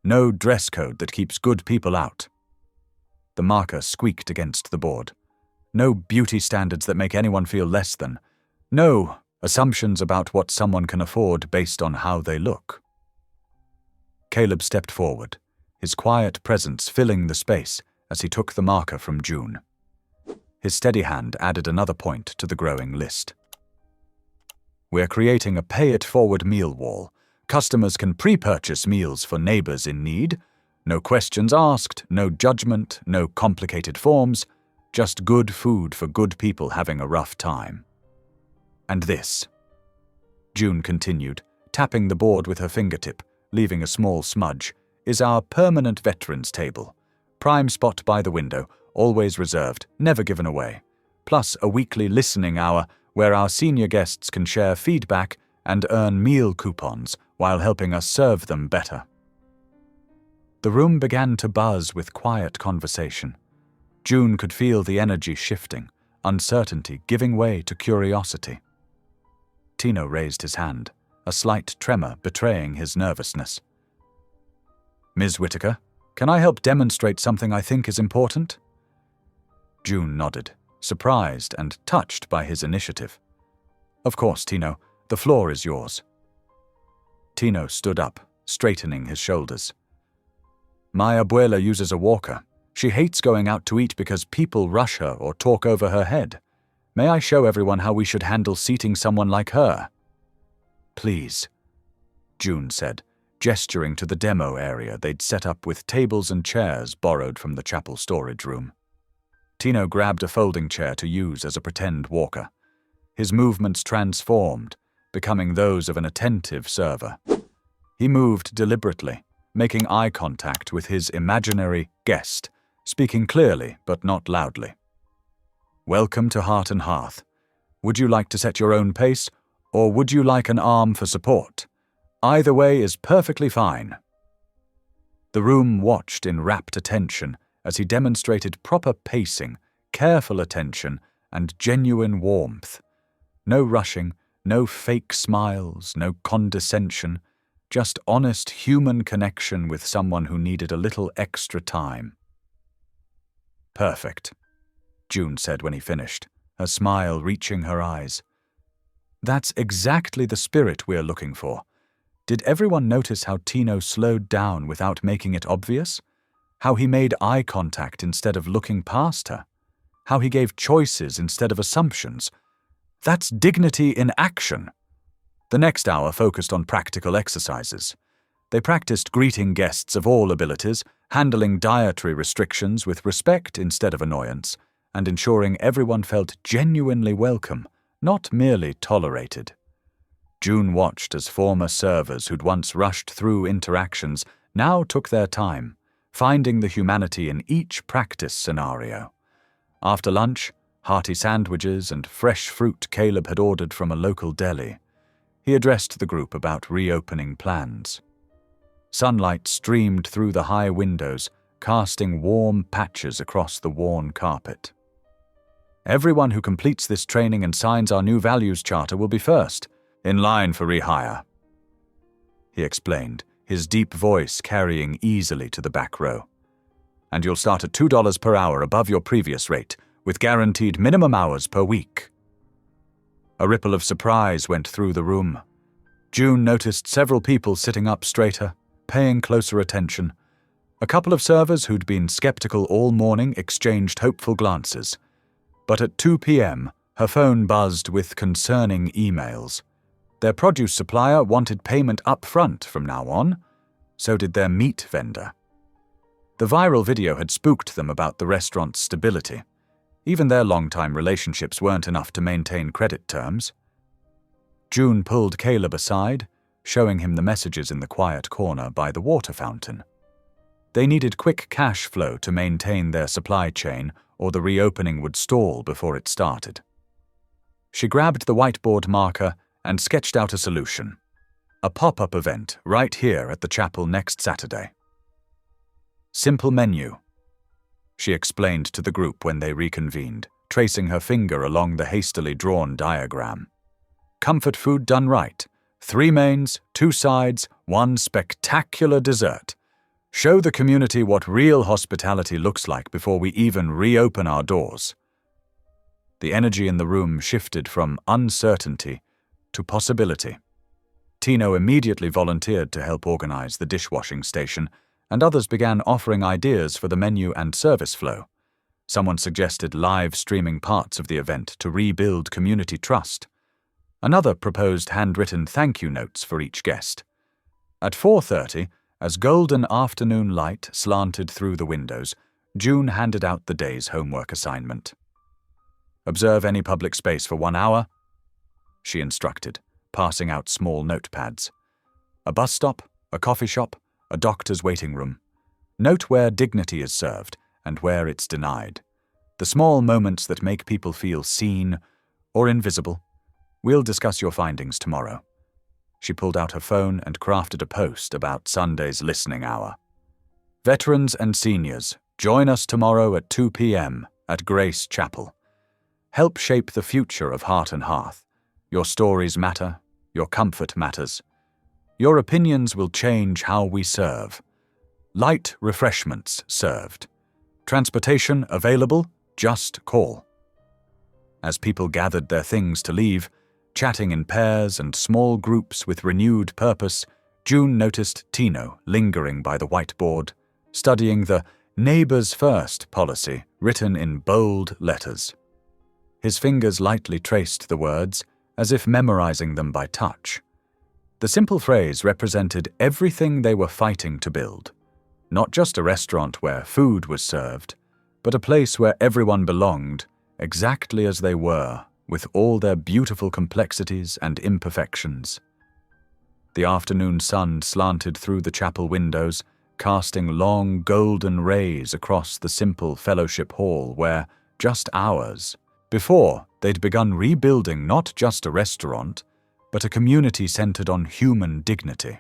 Speaker 1: "No dress code that keeps good people out." The marker squeaked against the board. No beauty standards that make anyone feel less than. No assumptions about what someone can afford based on how they look. Caleb stepped forward, his quiet presence filling the space as he took the marker from June. His steady hand added another point to the growing list. We're creating a pay-it-forward meal wall. Customers can pre-purchase meals for neighbors in need. No questions asked, no judgment, no complicated forms, just good food for good people having a rough time. And this, June continued, tapping the board with her fingertip, leaving a small smudge, is our permanent veterans table. Prime spot by the window, always reserved, never given away. Plus a weekly listening hour where our senior guests can share feedback and earn meal coupons while helping us serve them better. The room began to buzz with quiet conversation. June could feel the energy shifting, uncertainty giving way to curiosity. Tino raised his hand, a slight tremor betraying his nervousness. Ms. Whitaker, can I help demonstrate something I think is important? June nodded, surprised and touched by his initiative. Of course, Tino, the floor is yours. Tino stood up, straightening his shoulders. My abuela uses a walker. She hates going out to eat because people rush her or talk over her head. May I show everyone how we should handle seating someone like her? Please, June said, gesturing to the demo area they'd set up with tables and chairs borrowed from the chapel storage room. Tino grabbed a folding chair to use as a pretend walker. His movements transformed, becoming those of an attentive server. He moved deliberately, making eye contact with his imaginary guest, speaking clearly but not loudly. Welcome to Heart and Hearth. Would you like to set your own pace, or would you like an arm for support? Either way is perfectly fine. The room watched in rapt attention as he demonstrated proper pacing, careful attention, and genuine warmth. No rushing, no fake smiles, no condescension, just honest human connection with someone who needed a little extra time. Perfect, June said when he finished, a smile reaching her eyes. That's exactly the spirit we're looking for. Did everyone notice how Tino slowed down without making it obvious? How he made eye contact instead of looking past her? How he gave choices instead of assumptions? That's dignity in action. The next hour focused on practical exercises. They practiced greeting guests of all abilities, handling dietary restrictions with respect instead of annoyance, and ensuring everyone felt genuinely welcome, not merely tolerated. June watched as former servers who'd once rushed through interactions now took their time, finding the humanity in each practice scenario. After lunch, hearty sandwiches and fresh fruit Caleb had ordered from a local deli. He addressed the group about reopening plans. Sunlight streamed through the high windows, casting warm patches across the worn carpet. Everyone who completes this training and signs our new values charter will be first, in line for rehire, he explained, his deep voice carrying easily to the back row. And you'll start at $2 per hour above your previous rate, with guaranteed minimum hours per week. A ripple of surprise went through the room. June noticed several people sitting up straighter, paying closer attention. A couple of servers who'd been skeptical all morning exchanged hopeful glances. But at 2 p.m., her phone buzzed with concerning emails. Their produce supplier wanted payment up front from now on. So did their meat vendor. The viral video had spooked them about the restaurant's stability. Even their long-time relationships weren't enough to maintain credit terms. June pulled Caleb aside, showing him the messages in the quiet corner by the water fountain. They needed quick cash flow to maintain their supply chain, or the reopening would stall before it started. She grabbed the whiteboard marker and sketched out a solution. A pop-up event right here at the chapel next Saturday. Simple menu, she explained to the group when they reconvened, tracing her finger along the hastily drawn diagram. Comfort food done right. 3 mains, 2 sides, 1 spectacular dessert. Show the community what real hospitality looks like before we even reopen our doors. The energy in the room shifted from uncertainty to possibility. Tino immediately volunteered to help organize the dishwashing station, and others began offering ideas for the menu and service flow. Someone suggested live streaming parts of the event to rebuild community trust. Another proposed handwritten thank you notes for each guest. At 4:30, as golden afternoon light slanted through the windows, June handed out the day's homework assignment. "Observe any public space for 1 hour," she instructed, passing out small notepads. "A bus stop, a coffee shop, a doctor's waiting room. Note where dignity is served and where it's denied. The small moments that make people feel seen or invisible. We'll discuss your findings tomorrow." She pulled out her phone and crafted a post about Sunday's listening hour. "Veterans and seniors, join us tomorrow at 2 p.m. at Grace Chapel. Help shape the future of Heart and Hearth. Your stories matter. Your comfort matters. Your opinions will change how we serve. Light refreshments served. Transportation available. Just call." As people gathered their things to leave, chatting in pairs and small groups with renewed purpose, June noticed Tino lingering by the whiteboard, studying the "Neighbors First" policy written in bold letters. His fingers lightly traced the words, as if memorizing them by touch. The simple phrase represented everything they were fighting to build. Not just a restaurant where food was served, but a place where everyone belonged, exactly as they were, with all their beautiful complexities and imperfections. The afternoon sun slanted through the chapel windows, casting long golden rays across the simple fellowship hall where, just hours before, they'd begun rebuilding not just a restaurant, but a community centered on human dignity.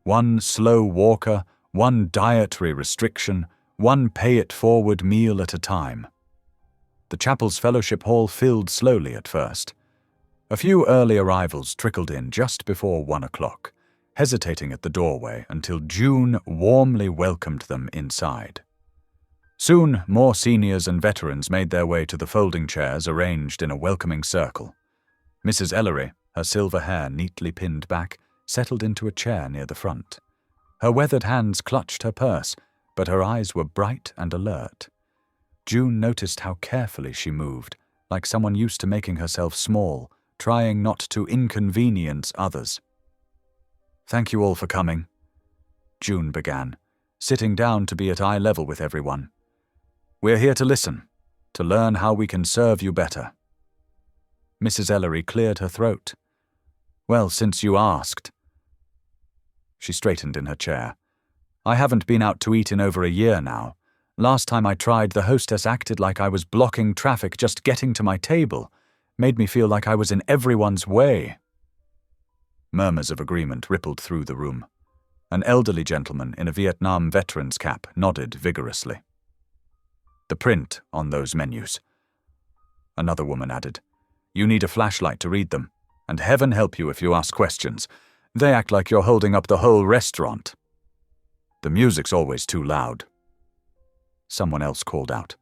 Speaker 1: One slow walker, one dietary restriction, one pay-it-forward meal at a time. The chapel's fellowship hall filled slowly at first. A few early arrivals trickled in just before 1 o'clock, hesitating at the doorway until June warmly welcomed them inside. Soon, more seniors and veterans made their way to the folding chairs arranged in a welcoming circle. Mrs. Ellery, her silver hair neatly pinned back, settled into a chair near the front. Her weathered hands clutched her purse, but her eyes were bright and alert. June noticed how carefully she moved, like someone used to making herself small, trying not to inconvenience others. "Thank you all for coming," June began, sitting down to be at eye level with everyone. "We're here to listen, to learn how we can serve you better." Mrs. Ellery cleared her throat. "Well, since you asked." She straightened in her chair. "I haven't been out to eat in over a year now. Last time I tried, the hostess acted like I was blocking traffic just getting to my table. Made me feel like I was in everyone's way." Murmurs of agreement rippled through the room. An elderly gentleman in a Vietnam veteran's cap nodded vigorously. "The print on those menus," another woman added. "You need a flashlight to read them, and heaven help you if you ask questions. They act like you're holding up the whole restaurant." "The music's always too loud," someone else called out.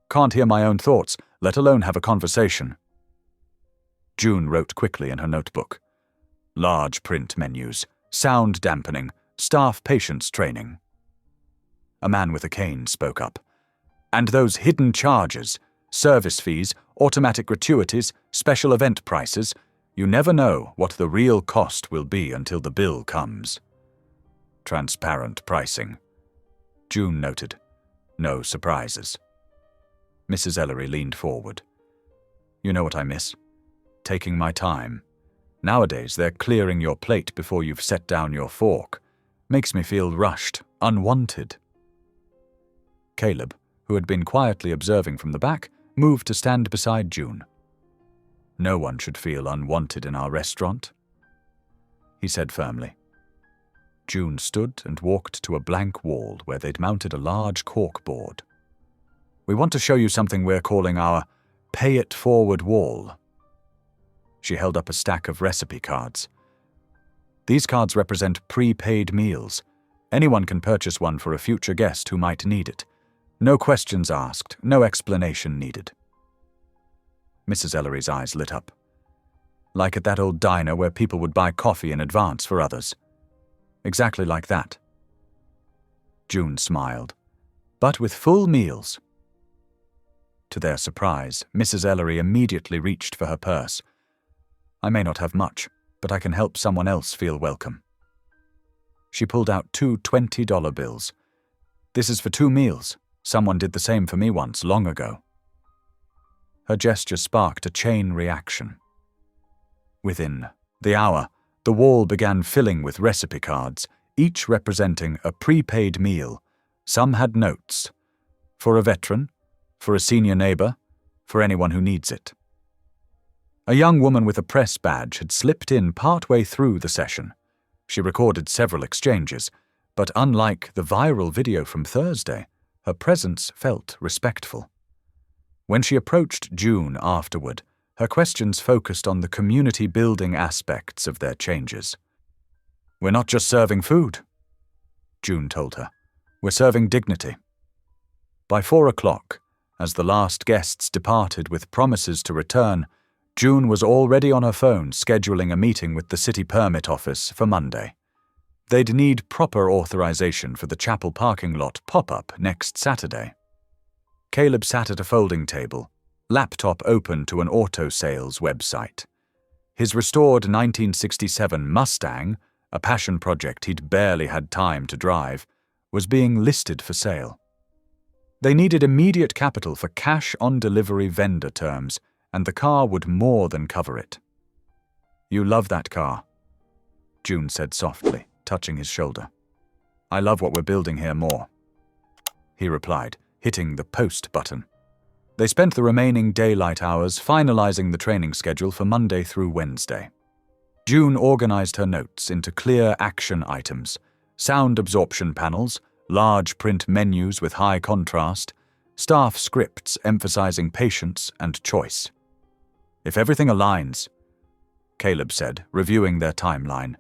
Speaker 1: "Can't hear my own thoughts, let alone have a conversation." June wrote quickly in her notebook. "Large print menus, sound dampening, staff patience training." A man with a cane spoke up. "And those hidden charges, service fees, automatic gratuities, special event prices, you never know what the real cost will be until the bill comes." "Transparent pricing," June noted. "No surprises." Mrs. Ellery leaned forward. "You know what I miss? Taking my time. Nowadays, they're clearing your plate before you've set down your fork. Makes me feel rushed, unwanted." Caleb, who had been quietly observing from the back, moved to stand beside June. "No one should feel unwanted in our restaurant," he said firmly. June stood and walked to a blank wall where they'd mounted a large cork board. "We want to show you something we're calling our pay-it-forward wall." She held up a stack of recipe cards. "These cards represent prepaid meals. Anyone can purchase one for a future guest who might need it. No questions asked, no explanation needed." Mrs. Ellery's eyes lit up. Like at that old diner where people would buy coffee in advance for others. Exactly like that. June smiled. But with full meals. To their surprise, Mrs. Ellery immediately reached for her purse. I may not have much, but I can help someone else feel welcome. She pulled out 2 $20 bills. This is for 2 meals. Someone did the same for me once, long ago. Her gesture sparked a chain reaction. Within the hour, the wall began filling with recipe cards, each representing a prepaid meal. Some had notes. For a veteran, for a senior neighbor, for anyone who needs it. A young woman with a press badge had slipped in partway through the session. She recorded several exchanges, but unlike the viral video from Thursday, her presence felt respectful. When she approached June afterward, her questions focused on the community-building aspects of their changes. We're not just serving food, June told her. We're serving dignity. By 4 o'clock, as the last guests departed with promises to return, June was already on her phone scheduling a meeting with the city permit office for Monday. They'd need proper authorization for the chapel parking lot pop-up next Saturday. Caleb sat at a folding table, laptop open to an auto sales website. His restored 1967 Mustang, a passion project he'd barely had time to drive, was being listed for sale. They needed immediate capital for cash-on-delivery vendor terms, and the car would more than cover it. You love that car, June said softly, touching his shoulder. I love what we're building here more, he replied, hitting the post button. They spent the remaining daylight hours finalizing the training schedule for Monday through Wednesday. June organized her notes into clear action items, sound absorption panels, large print menus with high contrast, staff scripts emphasizing patience and choice. If everything aligns, Caleb said, reviewing their timeline,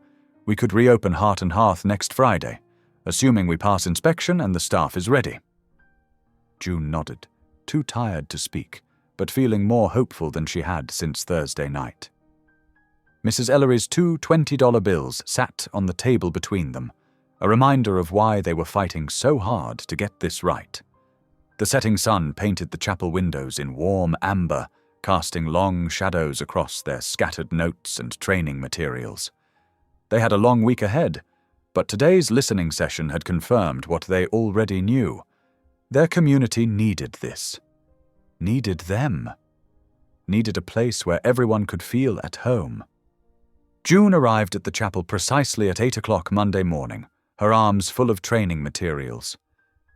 Speaker 1: we could reopen Heart and Hearth next Friday, assuming we pass inspection and the staff is ready. June nodded, too tired to speak, but feeling more hopeful than she had since Thursday night. Mrs. Ellery's 2 $20 bills sat on the table between them, a reminder of why they were fighting so hard to get this right. The setting sun painted the chapel windows in warm amber, casting long shadows across their scattered notes and training materials. They had a long week ahead, but today's listening session had confirmed what they already knew. Their community needed this. Needed them. Needed a place where everyone could feel at home. June arrived at the chapel precisely at 8 o'clock Monday morning, her arms full of training materials.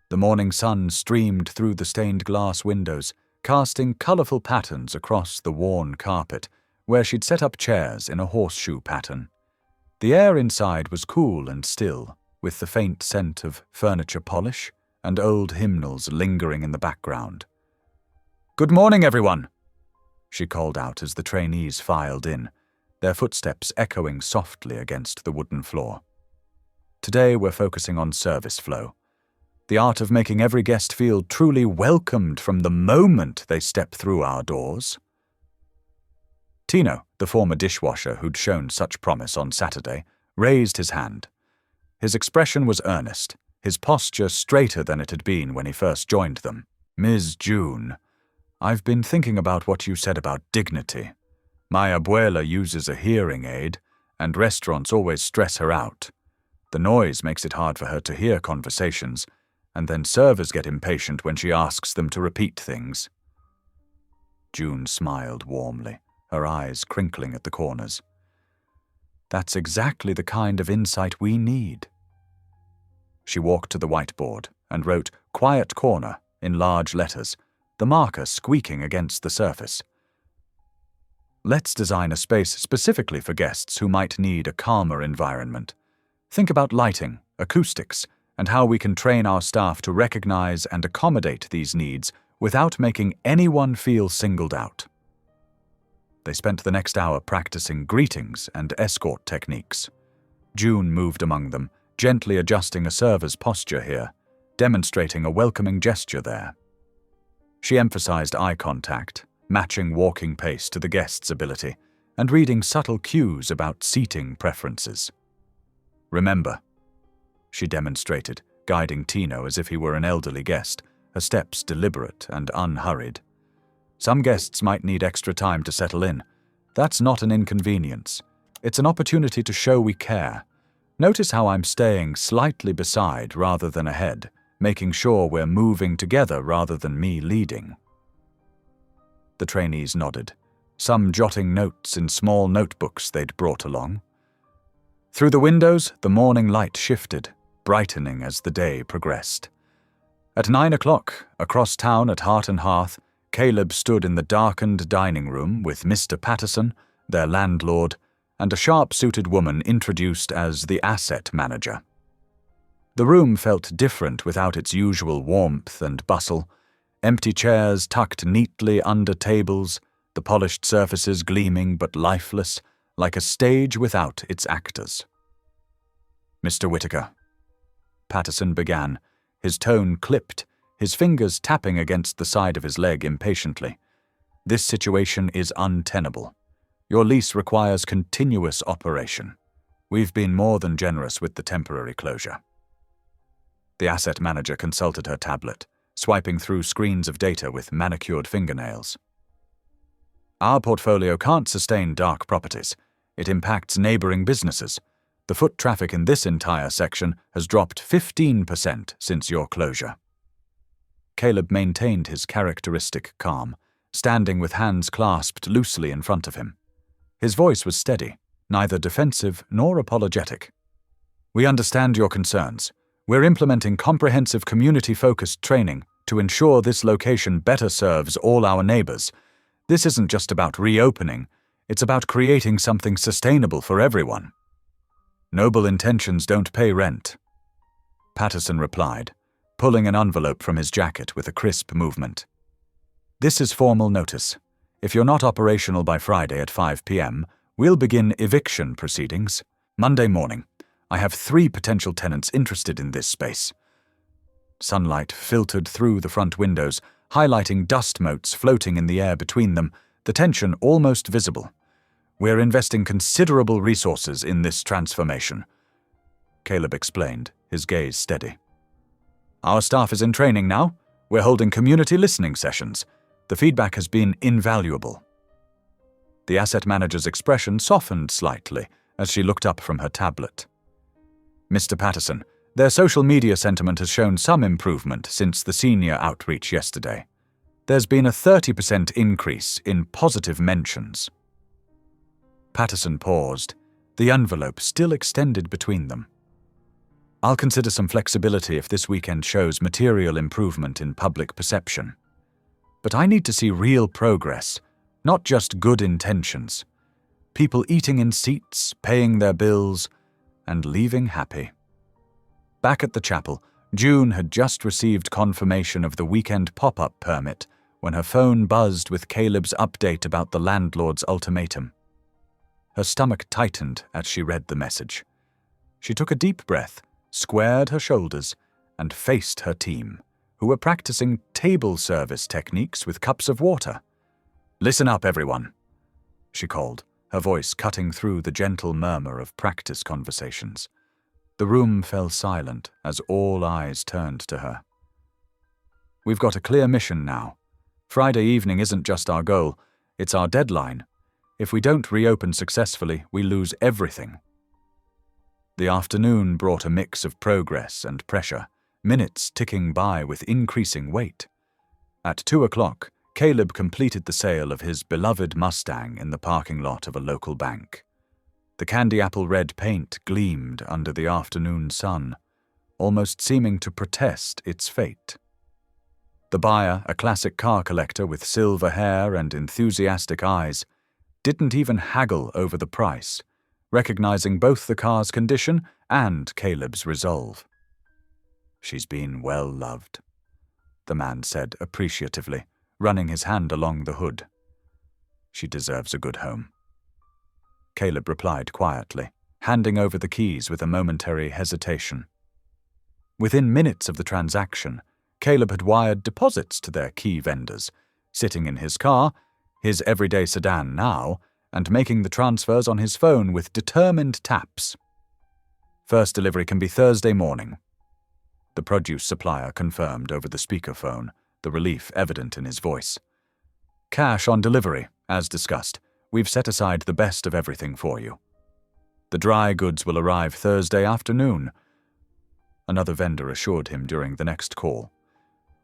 Speaker 1: The morning sun streamed through the stained glass windows, casting colorful patterns across the worn carpet, where she'd set up chairs in a horseshoe pattern. The air inside was cool and still, with the faint scent of furniture polish and old hymnals lingering in the background. "Good morning, everyone," she called out as the trainees filed in, their footsteps echoing softly against the wooden floor. Today we're focusing on service flow, the art of making every guest feel truly welcomed from the moment they step through our doors. Tino, the former dishwasher who'd shown such promise on Saturday, raised his hand. His expression was earnest, his posture straighter than it had been when he first joined them. "Ms. June, I've been thinking about what you said about dignity. My abuela uses a hearing aid, and restaurants always stress her out. The noise makes it hard for her to hear conversations, and then servers get impatient when she asks them to repeat things." June smiled warmly, her eyes crinkling at the corners. "That's exactly the kind of insight we need." She walked to the whiteboard and wrote "Quiet Corner" in large letters, the marker squeaking against the surface. "Let's design a space specifically for guests who might need a calmer environment. Think about lighting, acoustics, and how we can train our staff to recognize and accommodate these needs without making anyone feel singled out." They spent the next hour practicing greetings and escort techniques. June moved among them, gently adjusting a server's posture here, demonstrating a welcoming gesture there. She emphasized eye contact, matching walking pace to the guest's ability and reading subtle cues about seating preferences. "Remember," she demonstrated, guiding Tino as if he were an elderly guest, her steps deliberate and unhurried. "Some guests might need extra time to settle in. That's not an inconvenience. It's an opportunity to show we care. Notice how I'm staying slightly beside rather than ahead, making sure we're moving together rather than me leading." The trainees nodded, some jotting notes in small notebooks they'd brought along. Through the windows, the morning light shifted, brightening as the day progressed. At 9 o'clock, across town at Heart and Hearth, Caleb stood in the darkened dining room with Mr. Patterson, their landlord, and a sharp-suited woman introduced as the asset manager. The room felt different without its usual warmth and bustle, empty chairs tucked neatly under tables, the polished surfaces gleaming but lifeless, like a stage without its actors. "Mr. Whittaker," Patterson began, his tone clipped, his fingers tapping against the side of his leg impatiently. "This situation is untenable. Your lease requires continuous operation. We've been more than generous with the temporary closure." The asset manager consulted her tablet, swiping through screens of data with manicured fingernails. "Our portfolio can't sustain dark properties. It impacts neighboring businesses. The foot traffic in this entire section has dropped 15% since your closure." Caleb maintained his characteristic calm, standing with hands clasped loosely in front of him. His voice was steady, neither defensive nor apologetic. "We understand your concerns. We're implementing comprehensive community-focused training to ensure this location better serves all our neighbors. This isn't just about reopening, it's about creating something sustainable for everyone." "Noble intentions don't pay rent," Patterson replied, pulling an envelope from his jacket with a crisp movement. "This is formal notice. If you're not operational by Friday at 5 p.m., we'll begin eviction proceedings. Monday morning, I have 3 potential tenants interested in this space." Sunlight filtered through the front windows, highlighting dust motes floating in the air between them, the tension almost visible. "We're investing considerable resources in this transformation," Caleb explained, his gaze steady. "Our staff is in training now. We're holding community listening sessions. The feedback has been invaluable." The asset manager's expression softened slightly as she looked up from her tablet. "Mr. Patterson, their social media sentiment has shown some improvement since the senior outreach yesterday. There's been a 30% increase in positive mentions." Patterson paused, the envelope still extended between them. "I'll consider some flexibility if this weekend shows material improvement in public perception. But I need to see real progress, not just good intentions. People eating in seats, paying their bills, and leaving happy." Back at the chapel, June had just received confirmation of the weekend pop-up permit when her phone buzzed with Caleb's update about the landlord's ultimatum. Her stomach tightened as she read the message. She took a deep breath, squared her shoulders, and faced her team, who were practicing table service techniques with cups of water. "Listen up, everyone," she called, her voice cutting through the gentle murmur of practice conversations. The room fell silent as all eyes turned to her. "We've got a clear mission now. Friday evening isn't just our goal, it's our deadline. If we don't reopen successfully, we lose everything." The afternoon brought a mix of progress and pressure, minutes ticking by with increasing weight. At 2 o'clock, Caleb completed the sale of his beloved Mustang in the parking lot of a local bank. The candy-apple red paint gleamed under the afternoon sun, almost seeming to protest its fate. The buyer, a classic car collector with silver hair and enthusiastic eyes, didn't even haggle over the price, recognizing both the car's condition and Caleb's resolve. "She's been well loved," the man said appreciatively, running his hand along the hood. "She deserves a good home." Caleb replied quietly, handing over the keys with a momentary hesitation. Within minutes of the transaction, Caleb had wired deposits to their key vendors. Sitting in his car, his everyday sedan now, and making the transfers on his phone with determined taps. First delivery can be Thursday morning. The produce supplier confirmed over the speakerphone, the relief evident in his voice. Cash on delivery, as discussed. We've set aside the best of everything for you. The dry goods will arrive Thursday afternoon, another vendor assured him during the next call.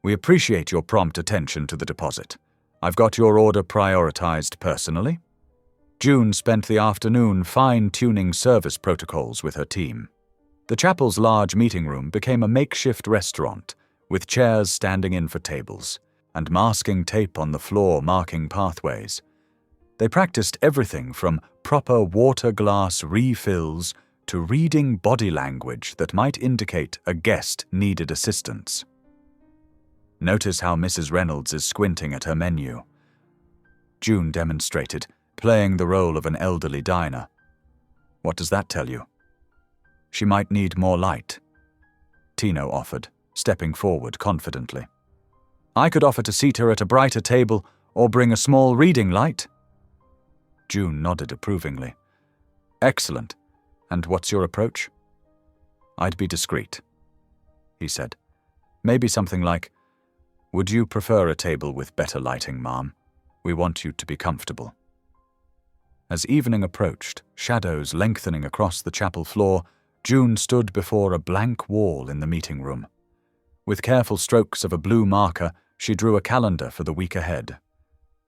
Speaker 1: We appreciate your prompt attention to the deposit. I've got your order prioritized personally. June spent the afternoon fine-tuning service protocols with her team. The chapel's large meeting room became a makeshift restaurant, with chairs standing in for tables, and masking tape on the floor marking pathways. They practiced everything from proper water glass refills to reading body language that might indicate a guest needed assistance. Notice how Mrs. Reynolds is squinting at her menu. June demonstrated, playing the role of an elderly diner. What does that tell you? She might need more light. Tino offered, stepping forward confidently. I could offer to seat her at a brighter table or bring a small reading light. June nodded approvingly. Excellent. And what's your approach? I'd be discreet, he said. Maybe something like, would you prefer a table with better lighting, ma'am? We want you to be comfortable. As evening approached, shadows lengthening across the chapel floor, June stood before a blank wall in the meeting room. With careful strokes of a blue marker, she drew a calendar for the week ahead.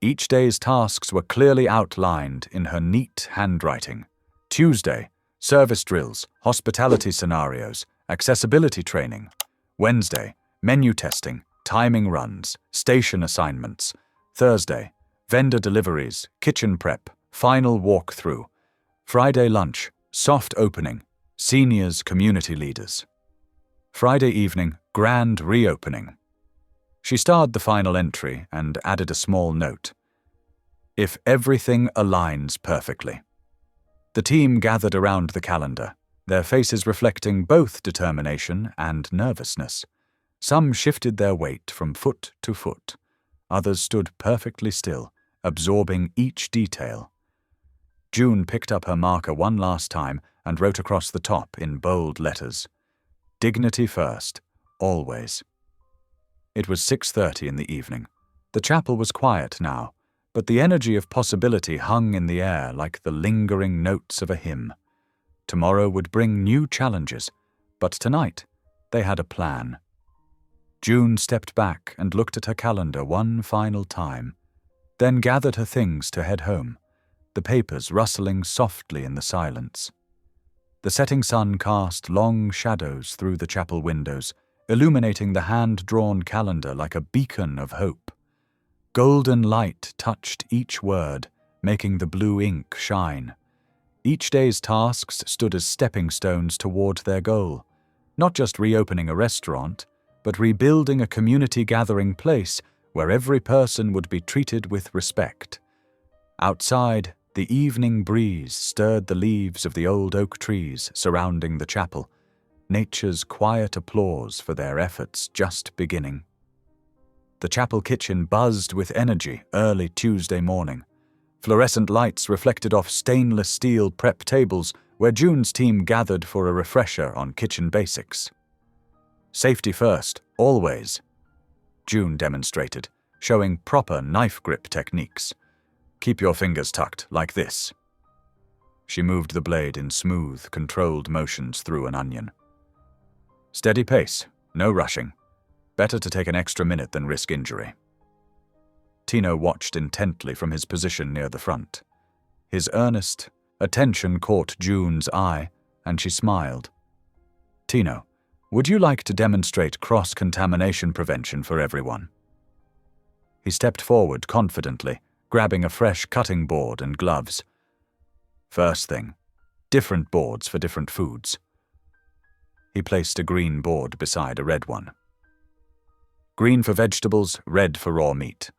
Speaker 1: Each day's tasks were clearly outlined in her neat handwriting. Tuesday, service drills, hospitality scenarios, accessibility training. Wednesday, menu testing, timing runs, station assignments. Thursday, vendor deliveries, kitchen prep, final walkthrough. Friday lunch, soft opening, seniors, community leaders. Friday evening, grand reopening. She starred the final entry and added a small note. If everything aligns perfectly. The team gathered around the calendar, their faces reflecting both determination and nervousness. Some shifted their weight from foot to foot. Others stood perfectly still, absorbing each detail. June picked up her marker one last time and wrote across the top in bold letters. Dignity first, always. It was 6:30 in the evening. The chapel was quiet now, but the energy of possibility hung in the air like the lingering notes of a hymn. Tomorrow would bring new challenges, but tonight they had a plan. June stepped back and looked at her calendar one final time, then gathered her things to head home, the papers rustling softly in the silence. The setting sun cast long shadows through the chapel windows, illuminating the hand-drawn calendar like a beacon of hope. Golden light touched each word, making the blue ink shine. Each day's tasks stood as stepping stones toward their goal, not just reopening a restaurant, but rebuilding a community gathering place where every person would be treated with respect. Outside, the evening breeze stirred the leaves of the old oak trees surrounding the chapel, nature's quiet applause for their efforts just beginning. The chapel kitchen buzzed with energy early Tuesday morning. Fluorescent lights reflected off stainless steel prep tables where June's team gathered for a refresher on kitchen basics. Safety first, always, June demonstrated, showing proper knife grip techniques. Keep your fingers tucked, like this. She moved the blade in smooth, controlled motions through an onion. Steady pace, no rushing. Better to take an extra minute than risk injury. Tino watched intently from his position near the front. His earnest attention caught June's eye, and she smiled. Tino, would you like to demonstrate cross-contamination prevention for everyone? He stepped forward confidently, grabbing a fresh cutting board and gloves. First thing, different boards for different foods. He placed a green board beside a red one. Green for vegetables, red for raw meat.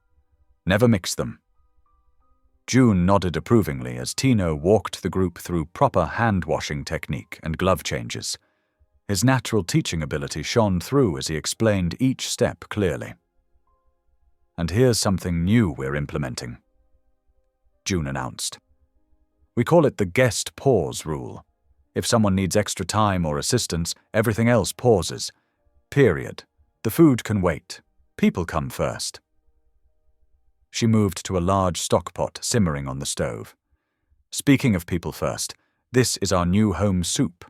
Speaker 1: Never mix them. June nodded approvingly as Tino walked the group through proper hand-washing technique and glove changes. His natural teaching ability shone through as he explained each step clearly. And here's something new we're implementing. June announced. We call it the guest pause rule. If someone needs extra time or assistance, everything else pauses. Period. The food can wait. People come first. She moved to a large stockpot simmering on the stove. Speaking of people first, this is our new home soup.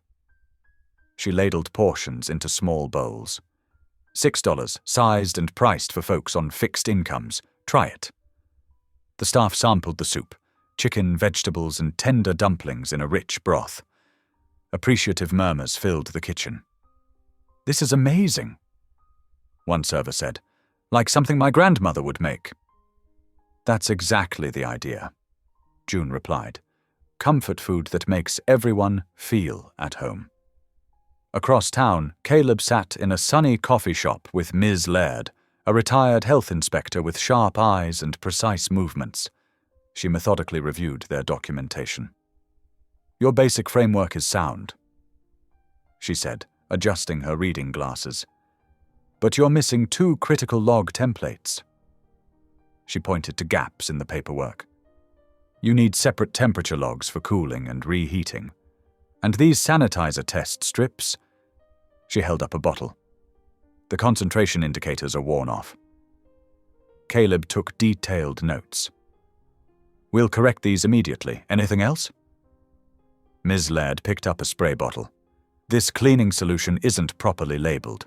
Speaker 1: She ladled portions into small bowls. $6, sized and priced for folks on fixed incomes. Try it. The staff sampled the soup, chicken, vegetables, and tender dumplings in a rich broth. Appreciative murmurs filled the kitchen. This is amazing, one server said. Like something my grandmother would make. That's exactly the idea, June replied. Comfort food that makes everyone feel at home. Across town, Caleb sat in a sunny coffee shop with Ms. Laird, a retired health inspector with sharp eyes and precise movements. She methodically reviewed their documentation. Your basic framework is sound, she said, adjusting her reading glasses. But you're missing 2 critical log templates. She pointed to gaps in the paperwork. You need separate temperature logs for cooling and reheating. And these sanitizer test strips, she held up a bottle. The concentration indicators are worn off. Caleb took detailed notes. We'll correct these immediately. Anything else? Ms. Laird picked up a spray bottle. This cleaning solution isn't properly labeled.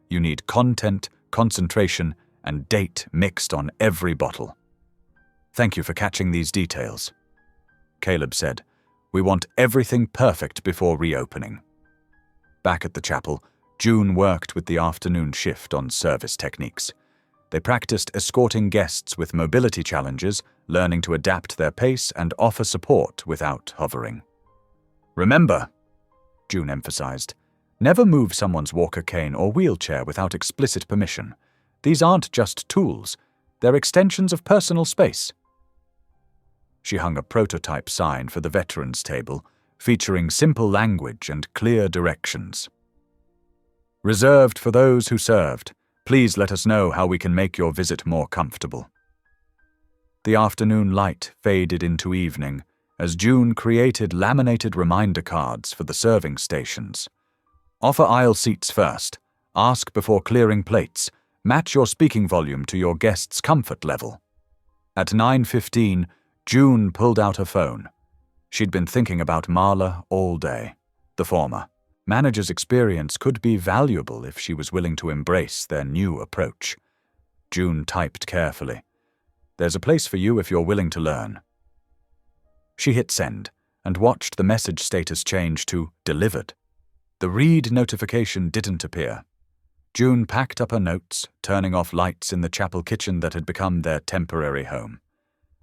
Speaker 1: You need content, concentration, and date mixed on every bottle. Thank you for catching these details, Caleb said. We want everything perfect before reopening. Back at the chapel, June worked with the afternoon shift on service techniques. They practiced escorting guests with mobility challenges, learning to adapt their pace and offer support without hovering. Remember, June emphasized, never move someone's walker cane or wheelchair without explicit permission. These aren't just tools, they're extensions of personal space. She hung a prototype sign for the veterans table, featuring simple language and clear directions. Reserved for those who served. Please let us know how we can make your visit more comfortable. The afternoon light faded into evening as June created laminated reminder cards for the serving stations. Offer aisle seats first. Ask before clearing plates. Match your speaking volume to your guest's comfort level. At 9:15, June pulled out her phone. She'd been thinking about Marla all day. The former. Manager's experience could be valuable if she was willing to embrace their new approach. June typed carefully. There's a place for you if you're willing to learn. She hit send and watched the message status change to delivered. The read notification didn't appear. June packed up her notes, turning off lights in the chapel kitchen that had become their temporary home.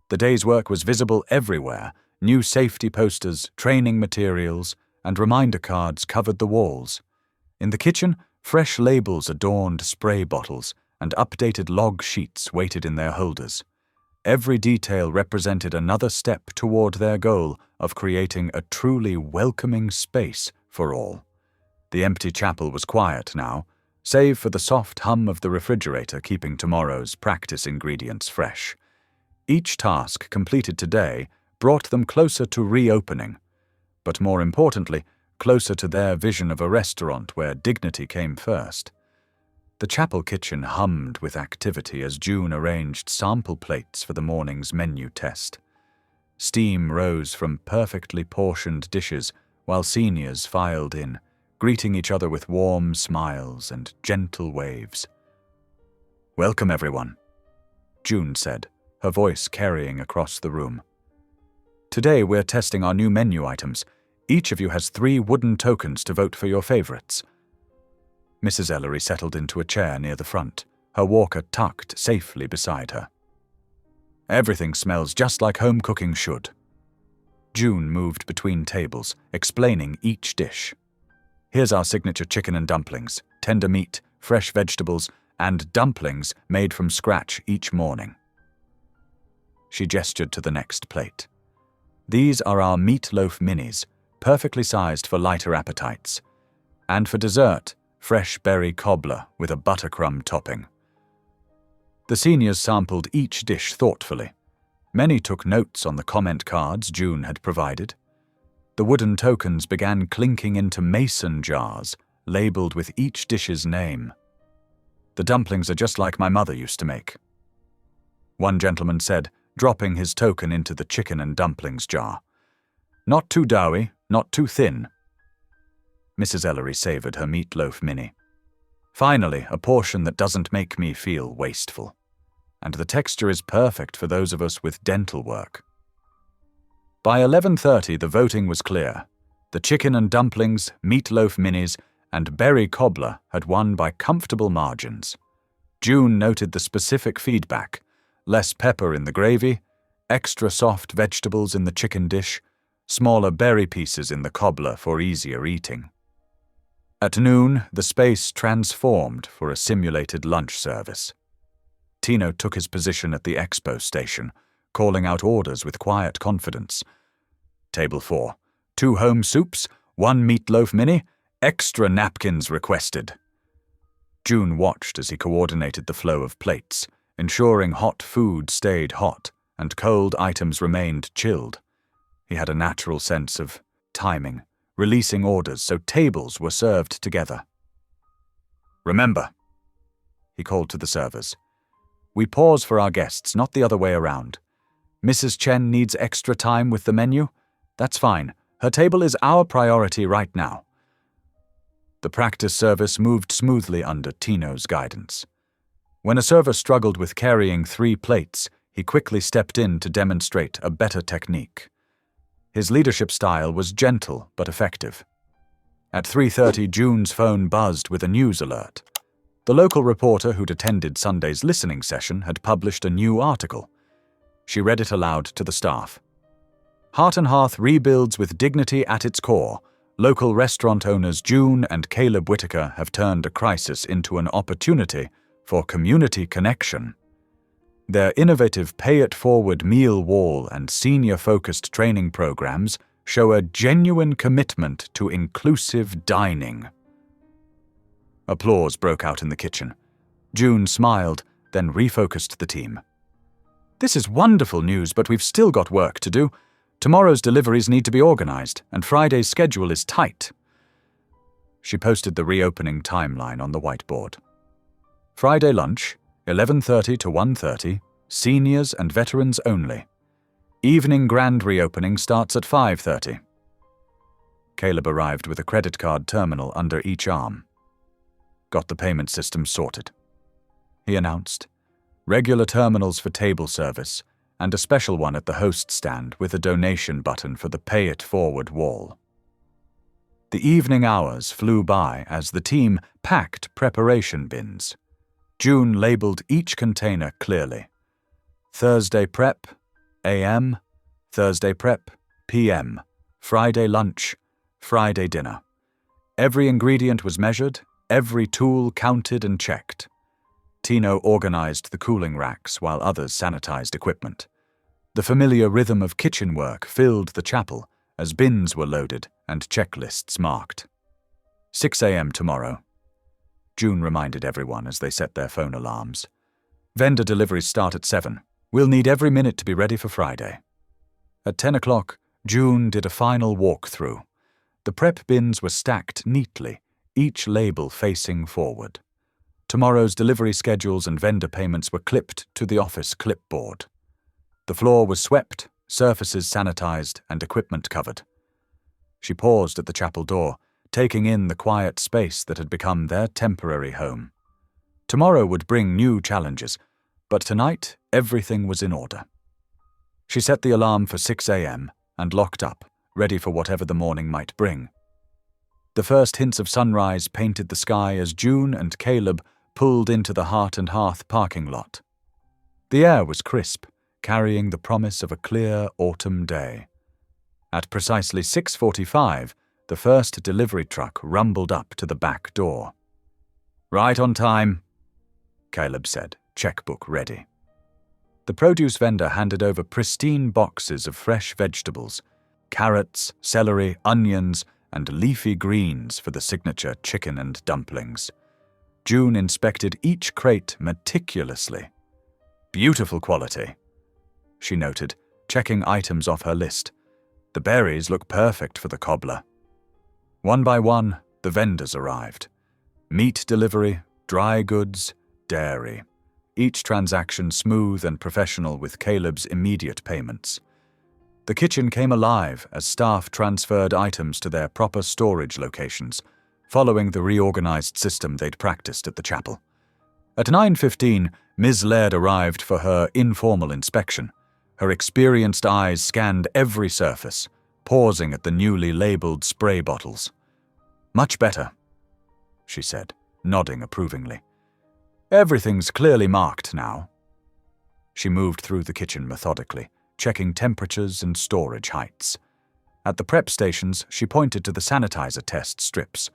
Speaker 1: The day's work was visible everywhere. New safety posters, training materials, and reminder cards covered the walls. In the kitchen, fresh labels adorned spray bottles, and updated log sheets waited in their holders. Every detail represented another step toward their goal of creating a truly welcoming space for all. The empty chapel was quiet now, save for the soft hum of the refrigerator keeping tomorrow's practice ingredients fresh. Each task completed today brought them closer to reopening, but more importantly, closer to their vision of a restaurant where dignity came first. The chapel kitchen hummed with activity as June arranged sample plates for the morning's menu test. Steam rose from perfectly portioned dishes while seniors filed in, greeting each other with warm smiles and gentle waves. Welcome, everyone, June said, her voice carrying across the room. Today we're testing our new menu items. Each of you has 3 wooden tokens to vote for your favorites. Mrs. Ellery settled into a chair near the front, her walker tucked safely beside her. Everything smells just like home cooking should. June moved between tables, explaining each dish. Here's our signature chicken and dumplings, tender meat, fresh vegetables, and dumplings made from scratch each morning. She gestured to the next plate. These are our meatloaf minis, perfectly sized for lighter appetites. And for dessert, fresh berry cobbler with a buttercrumb topping. The seniors sampled each dish thoughtfully. Many took notes on the comment cards June had provided. The wooden tokens began clinking into mason jars, labeled with each dish's name. "The dumplings are just like my mother used to make," one gentleman said, dropping his token into the chicken and dumplings jar. "Not too doughy, not too thin." Mrs. Ellery savoured her meatloaf mini. "Finally, a portion that doesn't make me feel wasteful. And the texture is perfect for those of us with dental work." By 11:30, the voting was clear. The chicken and dumplings, meatloaf minis, and berry cobbler had won by comfortable margins. June noted the specific feedback: less pepper in the gravy, extra soft vegetables in the chicken dish, smaller berry pieces in the cobbler for easier eating. At noon, the space transformed for a simulated lunch service. Tino took his position at the expo station, calling out orders with quiet confidence. "Table 4, 2 home soups, 1 meatloaf mini, extra napkins requested." June watched as he coordinated the flow of plates, ensuring hot food stayed hot and cold items remained chilled. He had a natural sense of timing, releasing orders so tables were served together. "Remember," he called to the servers, "we pause for our guests, not the other way around. Mrs. Chen needs extra time with the menu? That's fine. Her table is our priority right now." The practice service moved smoothly under Tino's guidance. When a server struggled with carrying 3 plates, he quickly stepped in to demonstrate a better technique. His leadership style was gentle but effective. At 3:30, June's phone buzzed with a news alert. The local reporter who'd attended Sunday's listening session had published a new article. She read it aloud to the staff. "Heart and Hearth rebuilds with dignity at its core. Local restaurant owners June and Caleb Whitaker have turned a crisis into an opportunity for community connection. Their innovative pay-it-forward meal wall and senior-focused training programs show a genuine commitment to inclusive dining." Applause broke out in the kitchen. June smiled, then refocused the team. "This is wonderful news, but we've still got work to do. Tomorrow's deliveries need to be organized, and Friday's schedule is tight." She posted the reopening timeline on the whiteboard. Friday lunch, 11:30 to 1:30, seniors and veterans only. Evening grand reopening starts at 5:30. Caleb arrived with a credit card terminal under each arm. "Got the payment system sorted," he announced. "Regular terminals for table service, and a special one at the host stand with a donation button for the Pay It Forward wall." The evening hours flew by as the team packed preparation bins. June labeled each container clearly. Thursday prep, AM, Thursday prep, PM, Friday lunch, Friday dinner. Every ingredient was measured, every tool counted and checked. Tino organized the cooling racks while others sanitized equipment. The familiar rhythm of kitchen work filled the chapel as bins were loaded and checklists marked. 6 a.m. tomorrow. June reminded everyone as they set their phone alarms. "Vendor deliveries start at 7. We'll need every minute to be ready for Friday." At 10 o'clock, June did a final walkthrough. The prep bins were stacked neatly, each label facing forward. Tomorrow's delivery schedules and vendor payments were clipped to the office clipboard. The floor was swept, surfaces sanitized, and equipment covered. She paused at the chapel door, taking in the quiet space that had become their temporary home. Tomorrow would bring new challenges, but tonight everything was in order. She set the alarm for 6 a.m. and locked up, ready for whatever the morning might bring. The first hints of sunrise painted the sky as June and Caleb pulled into the Heart and Hearth parking lot. The air was crisp, carrying the promise of a clear autumn day. At precisely 6:45, the first delivery truck rumbled up to the back door. "Right on time," Caleb said, checkbook ready. The produce vendor handed over pristine boxes of fresh vegetables, carrots, celery, onions, and leafy greens for the signature chicken and dumplings. June inspected each crate meticulously. Beautiful quality. she noted, checking items off her list. The berries look perfect for the cobbler. One by one, the vendors arrived. Meat delivery, dry goods, dairy. Each transaction smooth and professional with Caleb's immediate payments. The kitchen came alive as staff transferred items to their proper storage locations, following the reorganized system they'd practiced at the chapel. At 9:15, Ms. Laird arrived for her informal inspection. Her experienced eyes scanned every surface, pausing at the newly labeled spray bottles. "Much better," she said, nodding approvingly. "Everything's clearly marked now." She moved through the kitchen methodically, checking temperatures and storage heights. At the prep stations, she pointed to the sanitizer test strips.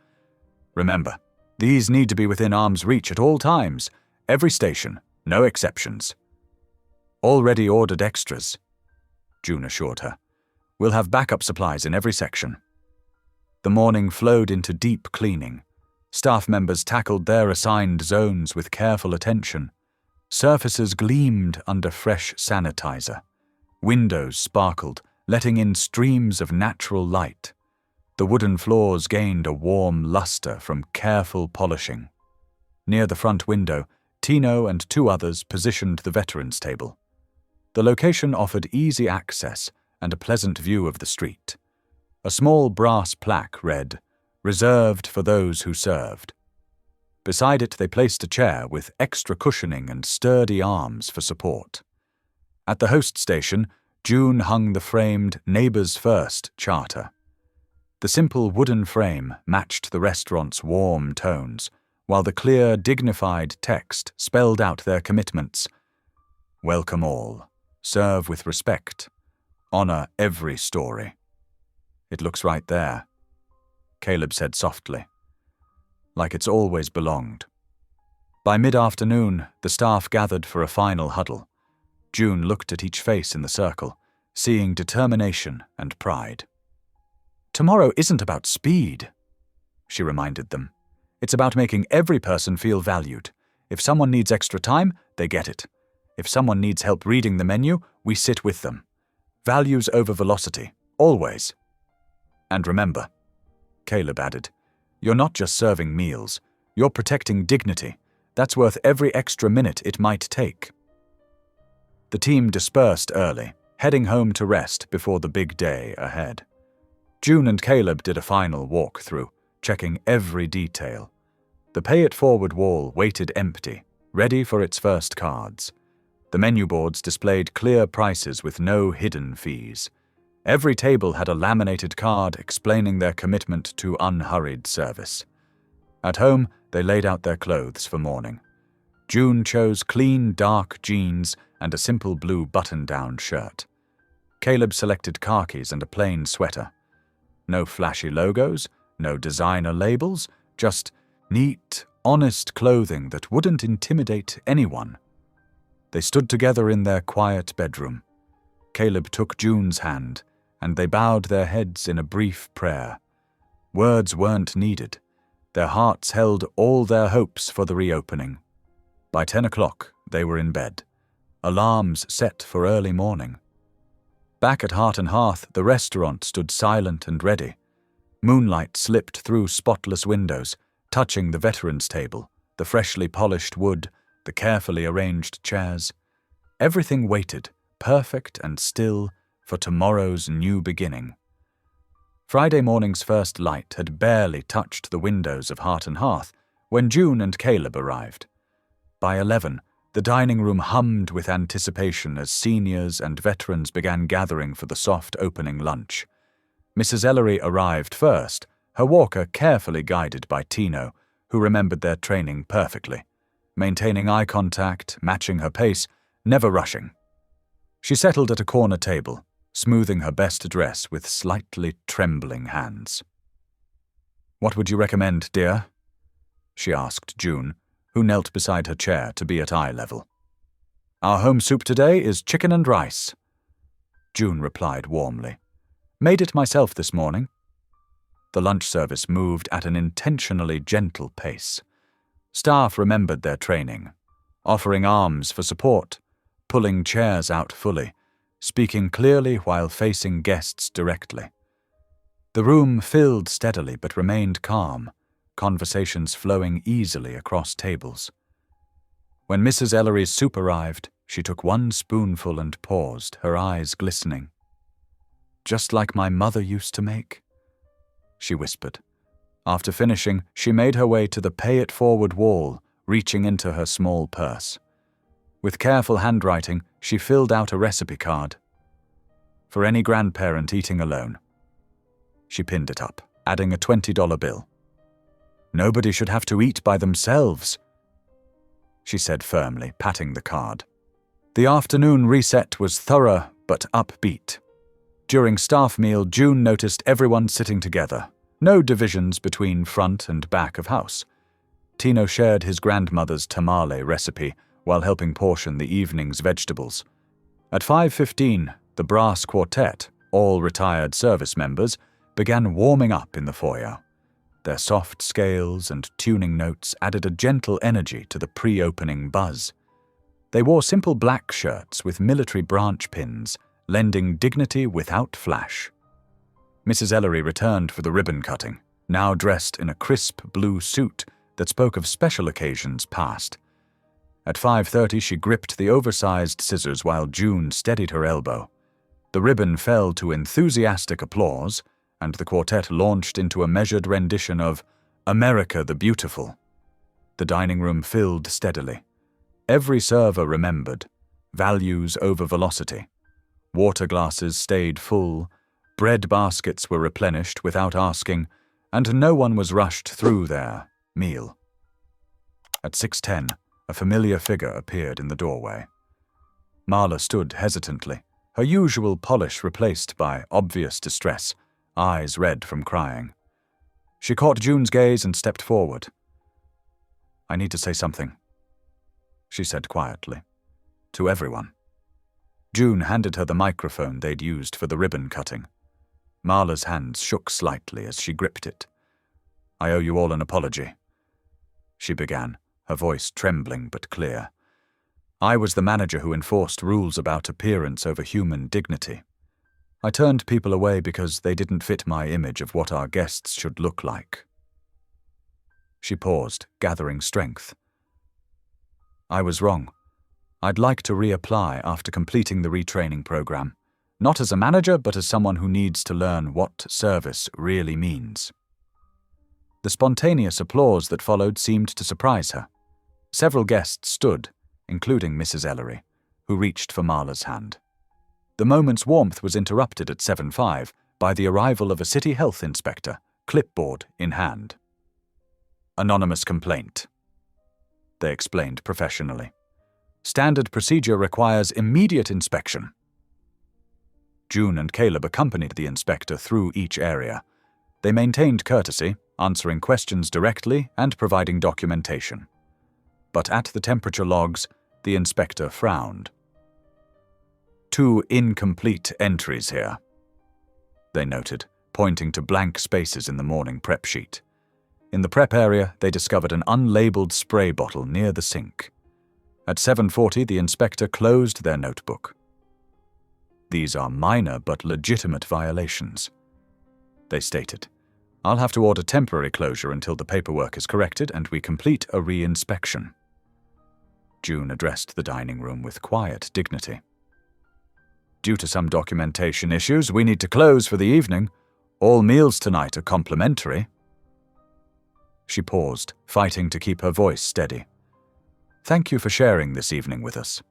Speaker 1: "Remember, these need to be within arm's reach at all times. Every station, no exceptions." "Already ordered extras," June assured her. "We'll have backup supplies in every section." The morning flowed into deep cleaning. Staff members tackled their assigned zones with careful attention. Surfaces gleamed under fresh sanitizer. Windows sparkled, letting in streams of natural light. The wooden floors gained a warm luster from careful polishing. Near the front window, Tino and two others positioned the veterans' table. The location offered easy access and a pleasant view of the street. A small brass plaque read, "Reserved for those who served." Beside it they placed a chair with extra cushioning and sturdy arms for support. At the host station, June hung the framed Neighbors First charter. The simple wooden frame matched the restaurant's warm tones, while the clear, dignified text spelled out their commitments. "Welcome all. Serve with respect. Honor every story." "It looks right there," Caleb said softly. "Like it's always belonged." By mid-afternoon, the staff gathered for a final huddle. June looked at each face in the circle, seeing determination and pride. "Tomorrow isn't about speed," she reminded them. "It's about making every person feel valued. If someone needs extra time, they get it. If someone needs help reading the menu, we sit with them. Values over velocity, always. And remember," Caleb added, "you're not just serving meals. You're protecting dignity. That's worth every extra minute it might take." The team dispersed early, heading home to rest before the big day ahead. June and Caleb did a final walk-through, checking every detail. The pay-it-forward wall waited empty, ready for its first cards. The menu boards displayed clear prices with no hidden fees. Every table had a laminated card explaining their commitment to unhurried service. At home, they laid out their clothes for morning. June chose clean, dark jeans and a simple blue button-down shirt. Caleb selected khakis and a plain sweater. No flashy logos, no designer labels, just neat, honest clothing that wouldn't intimidate anyone. They stood together in their quiet bedroom. Caleb took June's hand, and they bowed their heads in a brief prayer. Words weren't needed. Their hearts held all their hopes for the reopening. By 10 o'clock, they were in bed. Alarms set for early morning. Back at Heart and Hearth, the restaurant stood silent and ready. Moonlight slipped through spotless windows, touching the veterans' table, the freshly polished wood, the carefully arranged chairs. Everything waited, perfect and still, for tomorrow's new beginning. Friday morning's first light had barely touched the windows of Heart and Hearth when June and Caleb arrived. By 11, the dining room hummed with anticipation as seniors and veterans began gathering for the soft opening lunch. Mrs. Ellery arrived first, her walker carefully guided by Tino, who remembered their training perfectly, maintaining eye contact, matching her pace, never rushing. She settled at a corner table, smoothing her best dress with slightly trembling hands. "What would you recommend, dear?" she asked June, who knelt beside her chair to be at eye level. "Our home soup today is chicken and rice," June replied warmly. "Made it myself this morning." The lunch service moved at an intentionally gentle pace. Staff remembered their training, offering arms for support, pulling chairs out fully, speaking clearly while facing guests directly. The room filled steadily but remained calm, conversations flowing easily across tables. When Mrs. Ellery's soup arrived, she took one spoonful and paused, her eyes glistening. "Just like my mother used to make?" she whispered. After finishing, she made her way to the pay-it-forward wall, reaching into her small purse. With careful handwriting, she filled out a recipe card. "For any grandparent eating alone." She pinned it up, adding a $20 bill. "Nobody should have to eat by themselves," she said firmly, patting the card. The afternoon reset was thorough but upbeat. During staff meal, June noticed everyone sitting together. No divisions between front and back of house. Tino shared his grandmother's tamale recipe while helping portion the evening's vegetables. At 5:15, the brass quartet, all retired service members, began warming up in the foyer. Their soft scales and tuning notes added a gentle energy to the pre-opening buzz. They wore simple black shirts with military branch pins, lending dignity without flash. Mrs. Ellery returned for the ribbon cutting, now dressed in a crisp blue suit that spoke of special occasions past. At 5:30, she gripped the oversized scissors while June steadied her elbow. The ribbon fell to enthusiastic applause, and the quartet launched into a measured rendition of "America the Beautiful." The dining room filled steadily. Every server remembered. Values over velocity. Water glasses stayed full, bread baskets were replenished without asking, and no one was rushed through their meal. At 6:10, a familiar figure appeared in the doorway. Marla stood hesitantly, her usual polish replaced by obvious distress, eyes red from crying. She caught June's gaze and stepped forward. "I need to say something," she said quietly, "to everyone." June handed her the microphone they'd used for the ribbon cutting. Marla's hands shook slightly as she gripped it. "I owe you all an apology," she began, her voice trembling but clear. "I was the manager who enforced rules about appearance over human dignity. I turned people away because they didn't fit my image of what our guests should look like." She paused, gathering strength. "I was wrong. I'd like to reapply after completing the retraining program, not as a manager but as someone who needs to learn what service really means." The spontaneous applause that followed seemed to surprise her. Several guests stood, including Mrs. Ellery, who reached for Marla's hand. The moment's warmth was interrupted at 7:05 by the arrival of a city health inspector, clipboard in hand. "Anonymous complaint," they explained professionally. "Standard procedure requires immediate inspection." June and Caleb accompanied the inspector through each area. They maintained courtesy, answering questions directly and providing documentation. But at the temperature logs, the inspector frowned. "2 incomplete entries here," they noted, pointing to blank spaces in the morning prep sheet. In the prep area, they discovered an unlabeled spray bottle near the sink. At 7:40, the inspector closed their notebook. "These are minor but legitimate violations," they stated. "I'll have to order temporary closure until the paperwork is corrected and we complete a re-inspection." June addressed the dining room with quiet dignity. "Due to some documentation issues, we need to close for the evening. All meals tonight are complimentary." She paused, fighting to keep her voice steady. "Thank you for sharing this evening with us."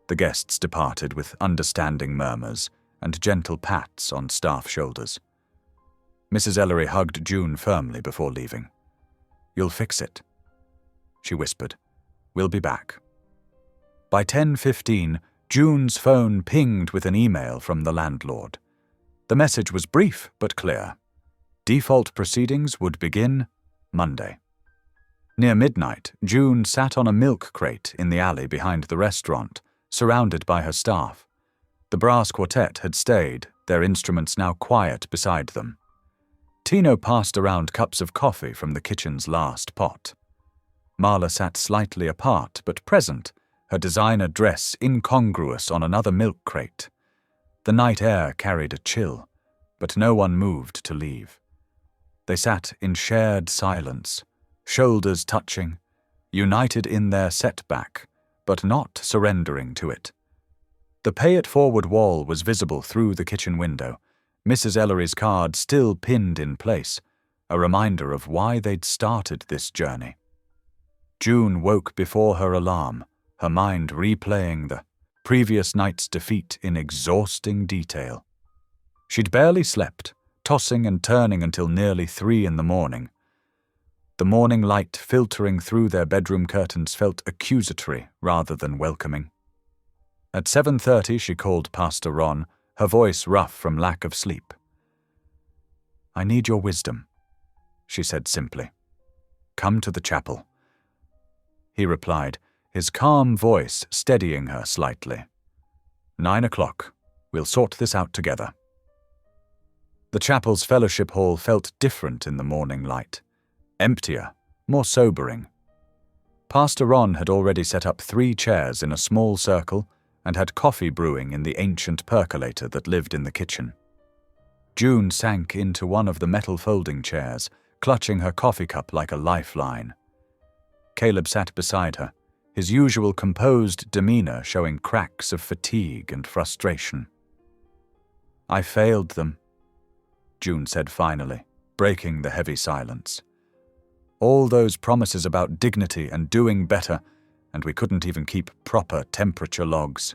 Speaker 1: The guests departed with understanding murmurs and gentle pats on staff shoulders. Mrs. Ellery hugged June firmly before leaving. "You'll fix it," she whispered. "We'll be back." By 10:15, June's phone pinged with an email from the landlord. The message was brief but clear. Default proceedings would begin Monday. Near midnight, June sat on a milk crate in the alley behind the restaurant, surrounded by her staff. The brass quartet had stayed, their instruments now quiet beside them. Tino passed around cups of coffee from the kitchen's last pot. Marla sat slightly apart but present, her designer dress incongruous on another milk crate. The night air carried a chill, but no one moved to leave. They sat in shared silence, shoulders touching, united in their setback, but not surrendering to it. The pay-it-forward wall was visible through the kitchen window, Mrs. Ellery's card still pinned in place, a reminder of why they'd started this journey. June woke before her alarm, her mind replaying the previous night's defeat in exhausting detail. She'd barely slept, tossing and turning until nearly 3 in the morning. The morning light filtering through their bedroom curtains felt accusatory rather than welcoming. At 7:30 she called Pastor Ron, her voice rough from lack of sleep. "I need your wisdom," she said simply. "Come to the chapel." He replied, his calm voice steadying her slightly. 9 o'clock. We'll sort this out together. The chapel's fellowship hall felt different in the morning light. Emptier, more sobering. Pastor Ron had already set up 3 chairs in a small circle and had coffee brewing in the ancient percolator that lived in the kitchen. June sank into one of the metal folding chairs, clutching her coffee cup like a lifeline. Caleb sat beside her, his usual composed demeanor showing cracks of fatigue and frustration. "I failed them," June said finally, breaking the heavy silence. "All those promises about dignity and doing better, and we couldn't even keep proper temperature logs."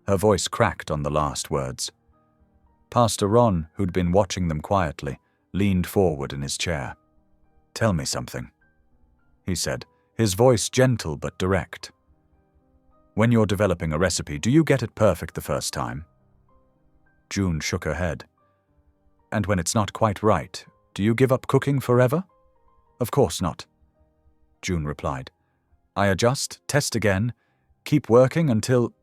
Speaker 1: Her voice cracked on the last words. Pastor Ron, who'd been watching them quietly, leaned forward in his chair. "Tell me something," he said, his voice gentle but direct. "When you're developing a recipe, do you get it perfect the first time?" June shook her head. "And when it's not quite right, do you give up cooking forever?" "Of course not," June replied. "I adjust, test again, keep working until—"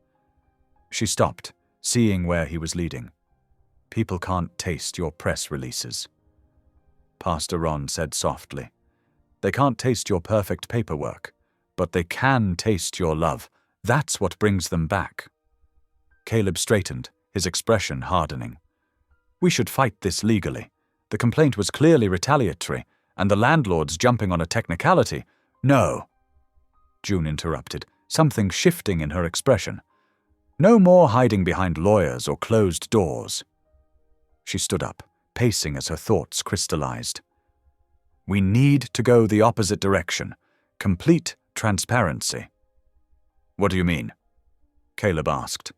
Speaker 1: She stopped, seeing where he was leading. "People can't taste your press releases," Pastor Ron said softly. "They can't taste your perfect paperwork, but they can taste your love. That's what brings them back." Caleb straightened, his expression hardening. "We should fight this legally. The complaint was clearly retaliatory, and the landlord's jumping on a technicality." "No," June interrupted, something shifting in her expression. "No more hiding behind lawyers or closed doors." She stood up, pacing as her thoughts crystallized. "We need to go the opposite direction. Complete transparency." "What do you mean?" Caleb asked.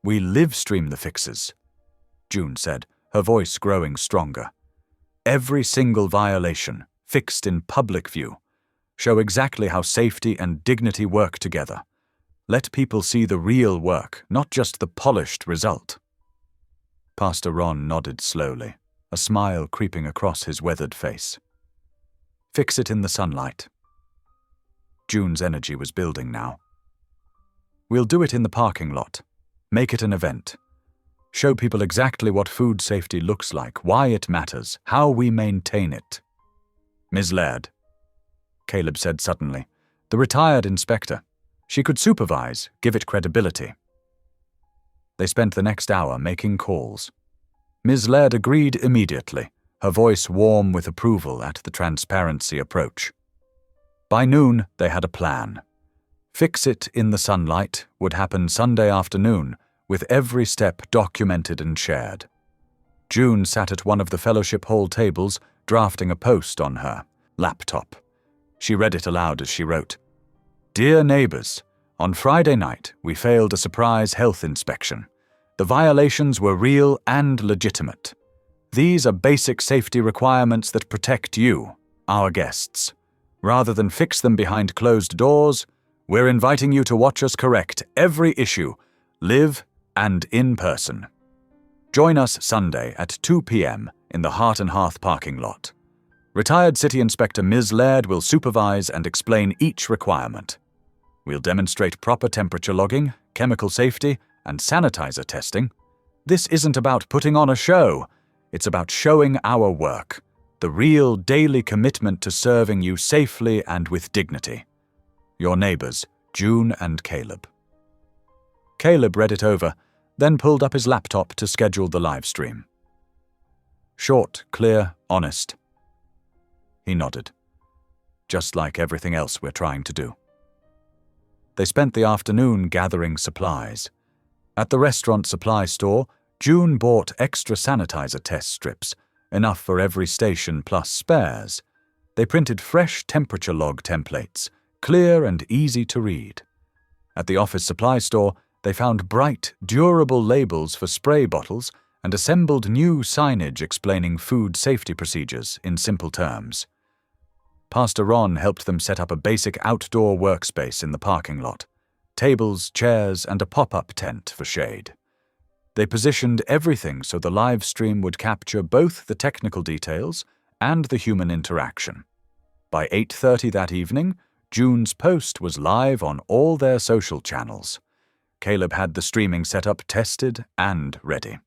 Speaker 1: "We live-stream the fixes," June said, her voice growing stronger. "Every single violation, fixed in public view. Show exactly how safety and dignity work together. Let people see the real work, not just the polished result." Pastor Ron nodded slowly, a smile creeping across his weathered face. "Fix it in the sunlight." June's energy was building now. "We'll do it in the parking lot. Make it an event. Show people exactly what food safety looks like, why it matters, how we maintain it." "Ms. Laird," Caleb said suddenly, "the retired inspector. She could supervise, give it credibility." They spent the next hour making calls. Ms. Laird agreed immediately, her voice warm with approval at the transparency approach. By noon, they had a plan. Fix It in the Sunlight would happen Sunday afternoon, with every step documented and shared. June sat at one of the fellowship hall tables, drafting a post on her laptop. She read it aloud as she wrote, "Dear neighbors, on Friday night, we failed a surprise health inspection. The violations were real and legitimate. These are basic safety requirements that protect you, our guests. Rather than fix them behind closed doors, we're inviting you to watch us correct every issue, live and in person. Join us Sunday at 2 p.m. in the Heart and Hearth parking lot. Retired City Inspector Ms. Laird will supervise and explain each requirement. We'll demonstrate proper temperature logging, chemical safety, and sanitizer testing. This isn't about putting on a show. It's about showing our work, the real daily commitment to serving you safely and with dignity. Your neighbors, June and Caleb. Caleb read it over, then pulled up his laptop to schedule the live stream. Short, clear, honest. He nodded. Just like everything else we're trying to do. They spent the afternoon gathering supplies. At the restaurant supply store, June bought extra sanitizer test strips, enough for every station plus spares. They printed fresh temperature log templates, clear and easy to read. At the office supply store, they found bright, durable labels for spray bottles and assembled new signage explaining food safety procedures in simple terms. Pastor Ron helped them set up a basic outdoor workspace in the parking lot, tables, chairs, and a pop-up tent for shade. They positioned everything so the live stream would capture both the technical details and the human interaction. By 8:30 that evening, June's post was live on all their social channels. Caleb had the streaming setup tested and ready.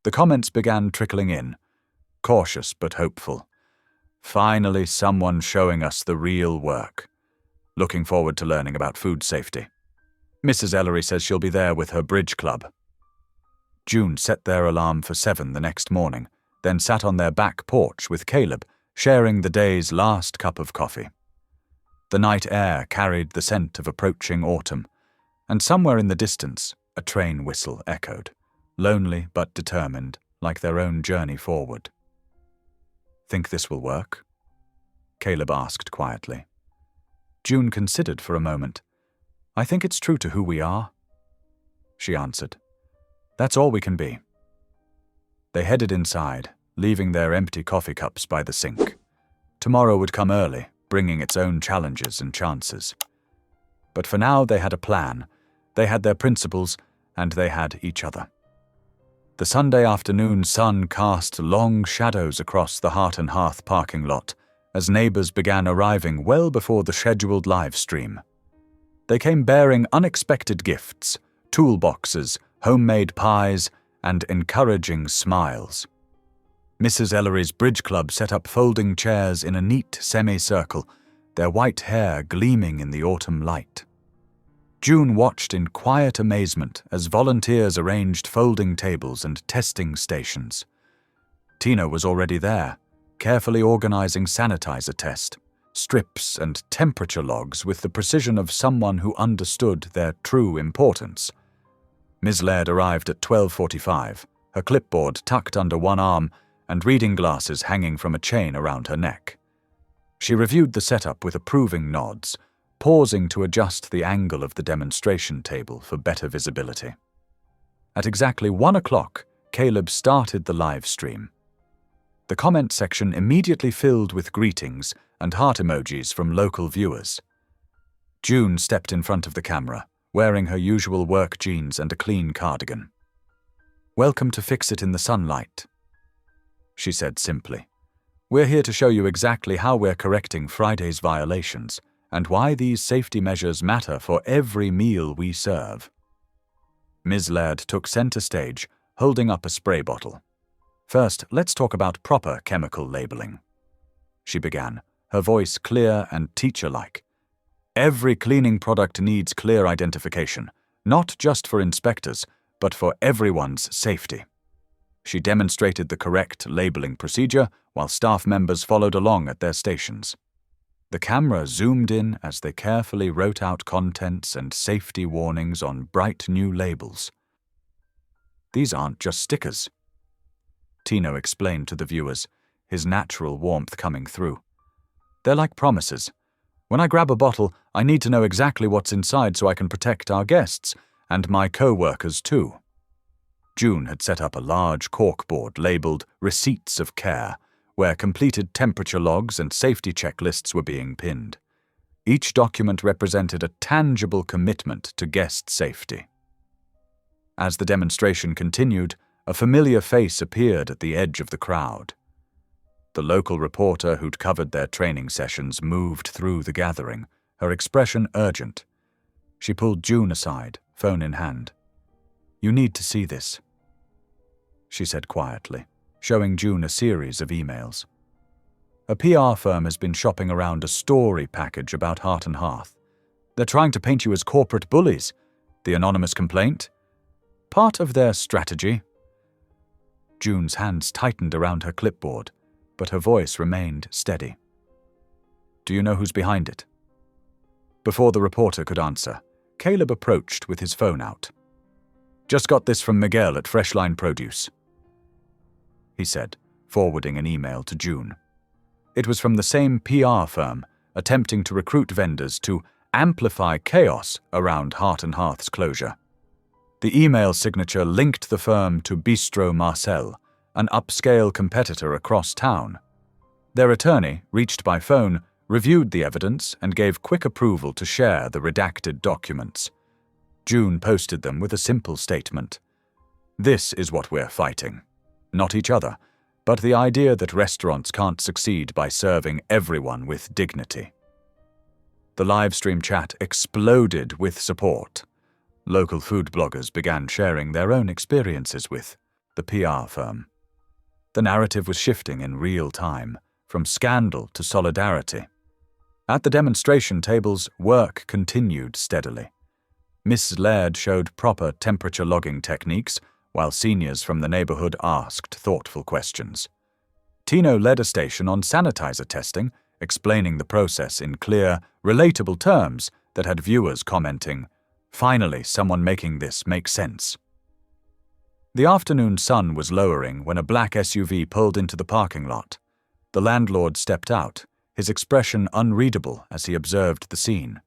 Speaker 1: The comments began trickling in, cautious but hopeful. Finally, someone showing us the real work. Looking forward to learning about food safety. Mrs. Ellery says she'll be there with her bridge club. June set their alarm for 7 the next morning, then sat on their back porch with Caleb, sharing the day's last cup of coffee. The night air carried the scent of approaching autumn, and somewhere in the distance, a train whistle echoed, lonely but determined, like their own journey forward. "Think this will work?" Caleb asked quietly. June considered for a moment. "I think it's true to who we are," she answered. "That's all we can be." They headed inside, leaving their empty coffee cups by the sink. Tomorrow would come early, bringing its own challenges and chances. But for now they had a plan, they had their principles, and they had each other. The Sunday afternoon sun cast long shadows across the Heart and Hearth parking lot as neighbors began arriving well before the scheduled live stream. They came bearing unexpected gifts, toolboxes, homemade pies, and encouraging smiles. Mrs. Ellery's bridge club set up folding chairs in a neat semicircle, their white hair gleaming in the autumn light. June watched in quiet amazement as volunteers arranged folding tables and testing stations. Tina was already there, carefully organizing sanitizer test, strips, and temperature logs with the precision of someone who understood their true importance. Ms. Laird arrived at 12:45, her clipboard tucked under one arm and reading glasses hanging from a chain around her neck. She reviewed the setup with approving nods, pausing to adjust the angle of the demonstration table for better visibility. At exactly 1 o'clock, Caleb started the live stream. The comment section immediately filled with greetings and heart emojis from local viewers. June stepped in front of the camera, wearing her usual work jeans and a clean cardigan. "Welcome to Fix It in the Sunlight," she said simply. "We're here to show you exactly how we're correcting Friday's violations and why these safety measures matter for every meal we serve." Ms. Laird took center stage, holding up a spray bottle. "First, let's talk about proper chemical labeling," she began, her voice clear and teacher-like. "Every cleaning product needs clear identification, not just for inspectors, but for everyone's safety." She demonstrated the correct labeling procedure while staff members followed along at their stations. The camera zoomed in as they carefully wrote out contents and safety warnings on bright new labels. "These aren't just stickers," Tino explained to the viewers, his natural warmth coming through. "They're like promises. When I grab a bottle, I need to know exactly what's inside so I can protect our guests, and my co-workers too." June had set up a large corkboard labeled Receipts of Care, where completed temperature logs and safety checklists were being pinned. Each document represented a tangible commitment to guest safety. As the demonstration continued, a familiar face appeared at the edge of the crowd. The local reporter who'd covered their training sessions moved through the gathering, her expression urgent. She pulled June aside, phone in hand. "You need to see this," she said quietly, showing June a series of emails. "A PR firm has been shopping around a story package about Heart and Hearth. They're trying to paint you as corporate bullies, the anonymous complaint. Part of their strategy. June's hands tightened around her clipboard, but her voice remained steady. Do you know who's behind it? Before the reporter could answer, Caleb approached with his phone out. Just got this from Miguel at Freshline Produce, he said, forwarding an email to June. It was from the same PR firm, attempting to recruit vendors to amplify chaos around Heart and Hearth's closure. The email signature linked the firm to Bistro Marcel, an upscale competitor across town. Their attorney, reached by phone, reviewed the evidence and gave quick approval to share the redacted documents. June posted them with a simple statement. This is what we're fighting. Not each other, but the idea that restaurants can't succeed by serving everyone with dignity. The livestream chat exploded with support. Local food bloggers began sharing their own experiences with the PR firm. The narrative was shifting in real time, from scandal to solidarity. At the demonstration tables, work continued steadily. Miss Laird showed proper temperature logging techniques, while seniors from the neighborhood asked thoughtful questions. Tino led a station on sanitizer testing, explaining the process in clear, relatable terms that had viewers commenting, "Finally, someone making this make sense." The afternoon sun was lowering when a black SUV pulled into the parking lot. The landlord stepped out, his expression unreadable as he observed the scene.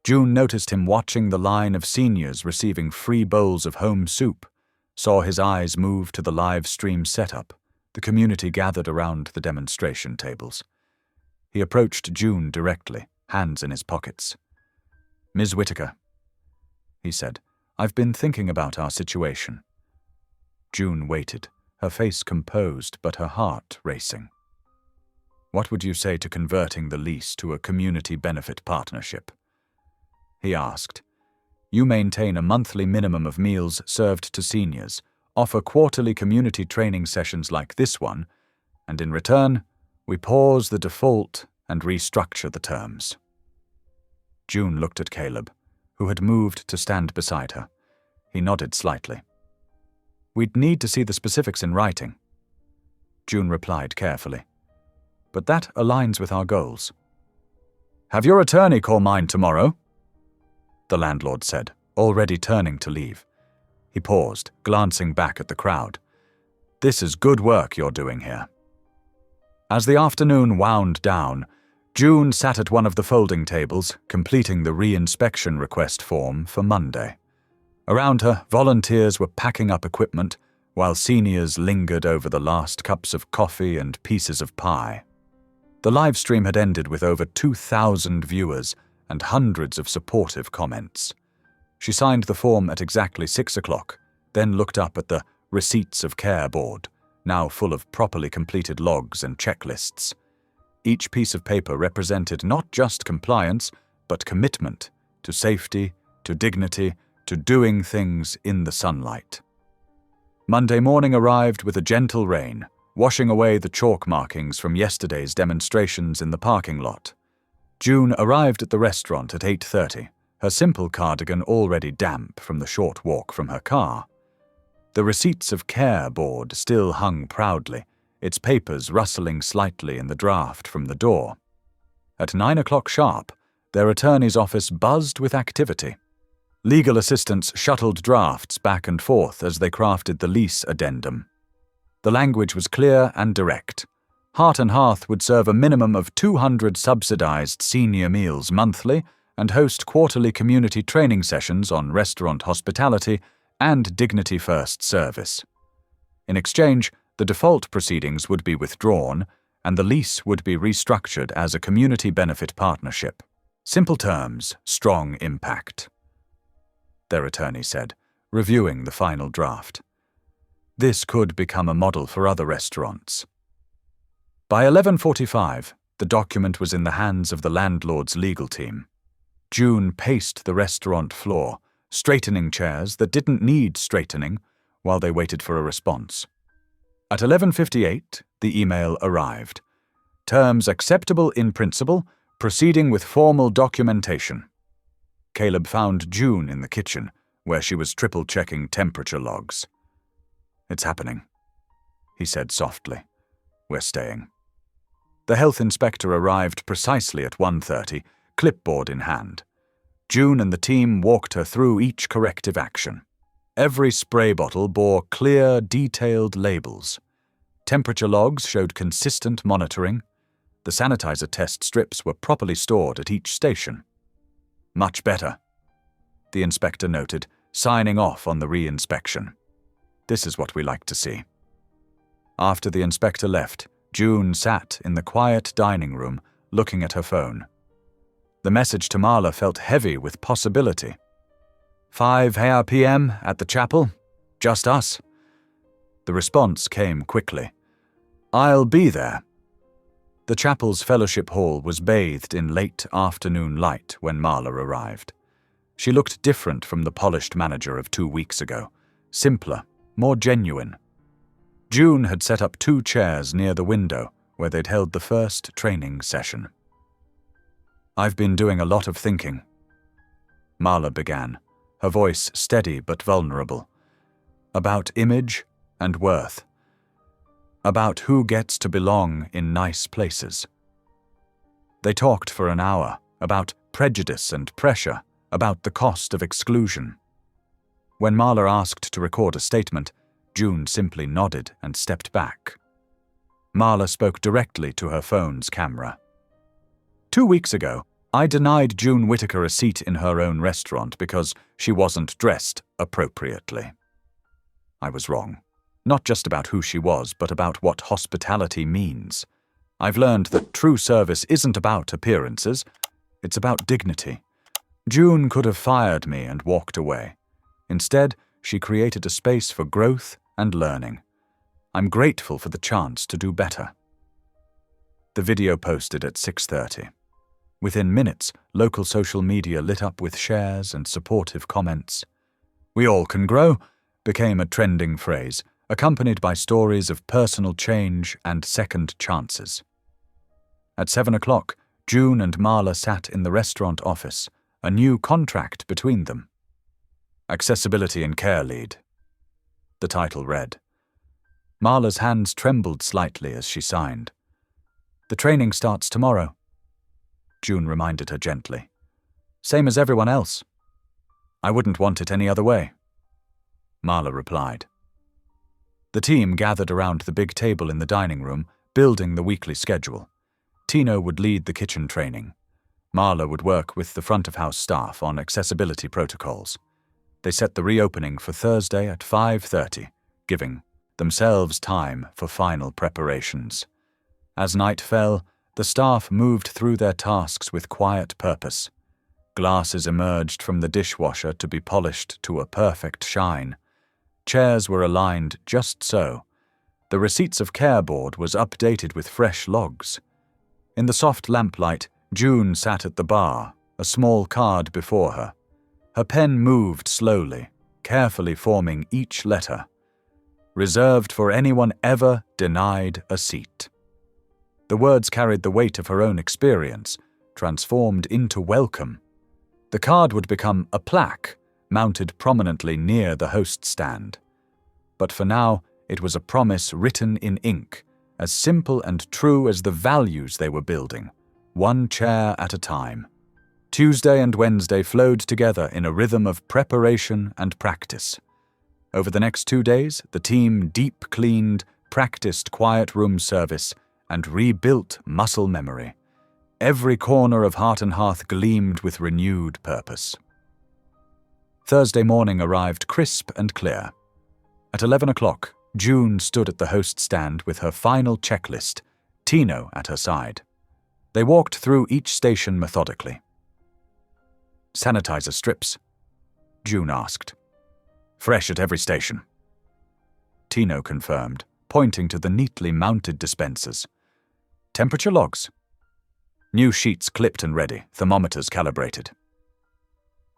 Speaker 1: June noticed him watching the line of seniors receiving free bowls of home soup, saw his eyes move to the live stream setup, the community gathered around the demonstration tables. He approached June directly, hands in his pockets. "Ms. Whitaker," he said, "I've been thinking about our situation." June waited, her face composed but her heart racing. "What would you say to converting the lease to a community benefit partnership?" he asked. "You maintain a monthly minimum of meals served to seniors, offer quarterly community training sessions like this one, and in return, we pause the default and restructure the terms." June looked at Caleb, who had moved to stand beside her. He nodded slightly. "We'd need to see the specifics in writing," June replied carefully. "But that aligns with our goals." "Have your attorney call mine tomorrow," the landlord said, already turning to leave. He paused, glancing back at the crowd. "This is good work you're doing here." As the afternoon wound down, June sat at one of the folding tables, completing the re-inspection request form for Monday. Around her, volunteers were packing up equipment, while seniors lingered over the last cups of coffee and pieces of pie. The live stream had ended with over 2,000 viewers and hundreds of supportive comments. She signed the form at exactly 6 o'clock, then looked up at the Receipts of Care board, now full of properly completed logs and checklists. Each piece of paper represented not just compliance, but commitment to safety, to dignity, to doing things in the sunlight. Monday morning arrived with a gentle rain, washing away the chalk markings from yesterday's demonstrations in the parking lot. June arrived at the restaurant at 8:30, her simple cardigan already damp from the short walk from her car. The Receipts of Care board still hung proudly, its papers rustling slightly in the draft from the door. At 9 o'clock sharp, their attorney's office buzzed with activity. Legal assistants shuttled drafts back and forth as they crafted the lease addendum. The language was clear and direct. Heart and Hearth would serve a minimum of 200 subsidized senior meals monthly and host quarterly community training sessions on restaurant hospitality and Dignity First service. In exchange, the default proceedings would be withdrawn, and the lease would be restructured as a community benefit partnership. Simple terms, strong impact, their attorney said, reviewing the final draft. This could become a model for other restaurants. By 11:45, the document was in the hands of the landlord's legal team. June paced the restaurant floor, straightening chairs that didn't need straightening, while they waited for a response. At 11:58, the email arrived. Terms acceptable in principle, proceeding with formal documentation. Caleb found June in the kitchen, where she was triple-checking temperature logs. "It's happening," he said softly. "We're staying." The health inspector arrived precisely at 1:30, clipboard in hand. June and the team walked her through each corrective action. Every spray bottle bore clear, detailed labels. Temperature logs showed consistent monitoring. The sanitizer test strips were properly stored at each station. "Much better," the inspector noted, signing off on the re-inspection. "This is what we like to see." After the inspector left, June sat in the quiet dining room, looking at her phone. The message to Marla felt heavy with possibility. 5 p.m. at the chapel. Just us." The response came quickly. "I'll be there." The chapel's fellowship hall was bathed in late afternoon light when Marla arrived. She looked different from the polished manager of 2 weeks ago, simpler, more genuine. June had set up 2 chairs near the window where they'd held the first training session. "I've been doing a lot of thinking," Marla began, her voice steady but vulnerable. "About image and worth. About who gets to belong in nice places." They talked for an hour about prejudice and pressure, about the cost of exclusion. When Marla asked to record a statement, June simply nodded and stepped back. Marla spoke directly to her phone's camera. 2 weeks ago, I denied June Whittaker a seat in her own restaurant because she wasn't dressed appropriately. I was wrong. Not just about who she was, but about what hospitality means. I've learned that true service isn't about appearances, it's about dignity. June could have fired me and walked away. Instead, she created a space for growth and learning. I'm grateful for the chance to do better. The video posted at 6:30. Within minutes, local social media lit up with shares and supportive comments. "We all can grow" became a trending phrase, accompanied by stories of personal change and second chances. At 7 o'clock, June and Marla sat in the restaurant office, a new contract between them. Accessibility and Care Lead, the title read. Marla's hands trembled slightly as she signed. "The training starts tomorrow," June reminded her gently. "Same as everyone else. I wouldn't want it any other way," Marla replied. The team gathered around the big table in the dining room, building the weekly schedule. Tino would lead the kitchen training. Marla would work with the front-of-house staff on accessibility protocols. They set the reopening for Thursday at 5:30, giving themselves time for final preparations. As night fell, the staff moved through their tasks with quiet purpose. Glasses emerged from the dishwasher to be polished to a perfect shine. Chairs were aligned just so. The receipts of care board was updated with fresh logs. In the soft lamplight, June sat at the bar, a small card before her. Her pen moved slowly, carefully forming each letter. Reserved for anyone ever denied a seat. The words carried the weight of her own experience, transformed into welcome. The card would become a plaque, mounted prominently near the host stand. But for now, it was a promise written in ink, as simple and true as the values they were building, one chair at a time. Tuesday and Wednesday flowed together in a rhythm of preparation and practice. Over the next 2 days, the team deep-cleaned, practiced quiet room service, and rebuilt muscle memory. Every corner of Heart and Hearth gleamed with renewed purpose. Thursday morning arrived crisp and clear. At 11 o'clock, June stood at the host stand with her final checklist, Tino at her side. They walked through each station methodically. "Sanitizer strips?" June asked. "Fresh at every station," Tino confirmed, pointing to the neatly mounted dispensers. "Temperature logs?" "New sheets clipped and ready, thermometers calibrated."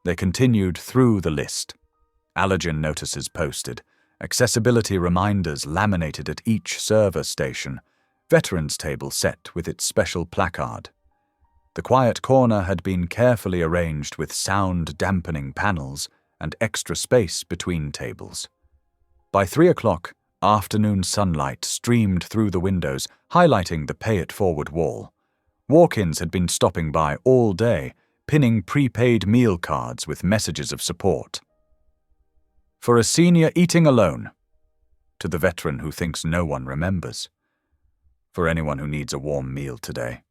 Speaker 1: They continued through the list. Allergen notices posted, accessibility reminders laminated at each server station, veterans table set with its special placard. The quiet corner had been carefully arranged with sound-dampening panels and extra space between tables. By 3 o'clock, afternoon sunlight streamed through the windows, highlighting the pay-it-forward wall. Walk-ins had been stopping by all day, pinning prepaid meal cards with messages of support. For a senior eating alone, to the veteran who thinks no one remembers. For anyone who needs a warm meal today.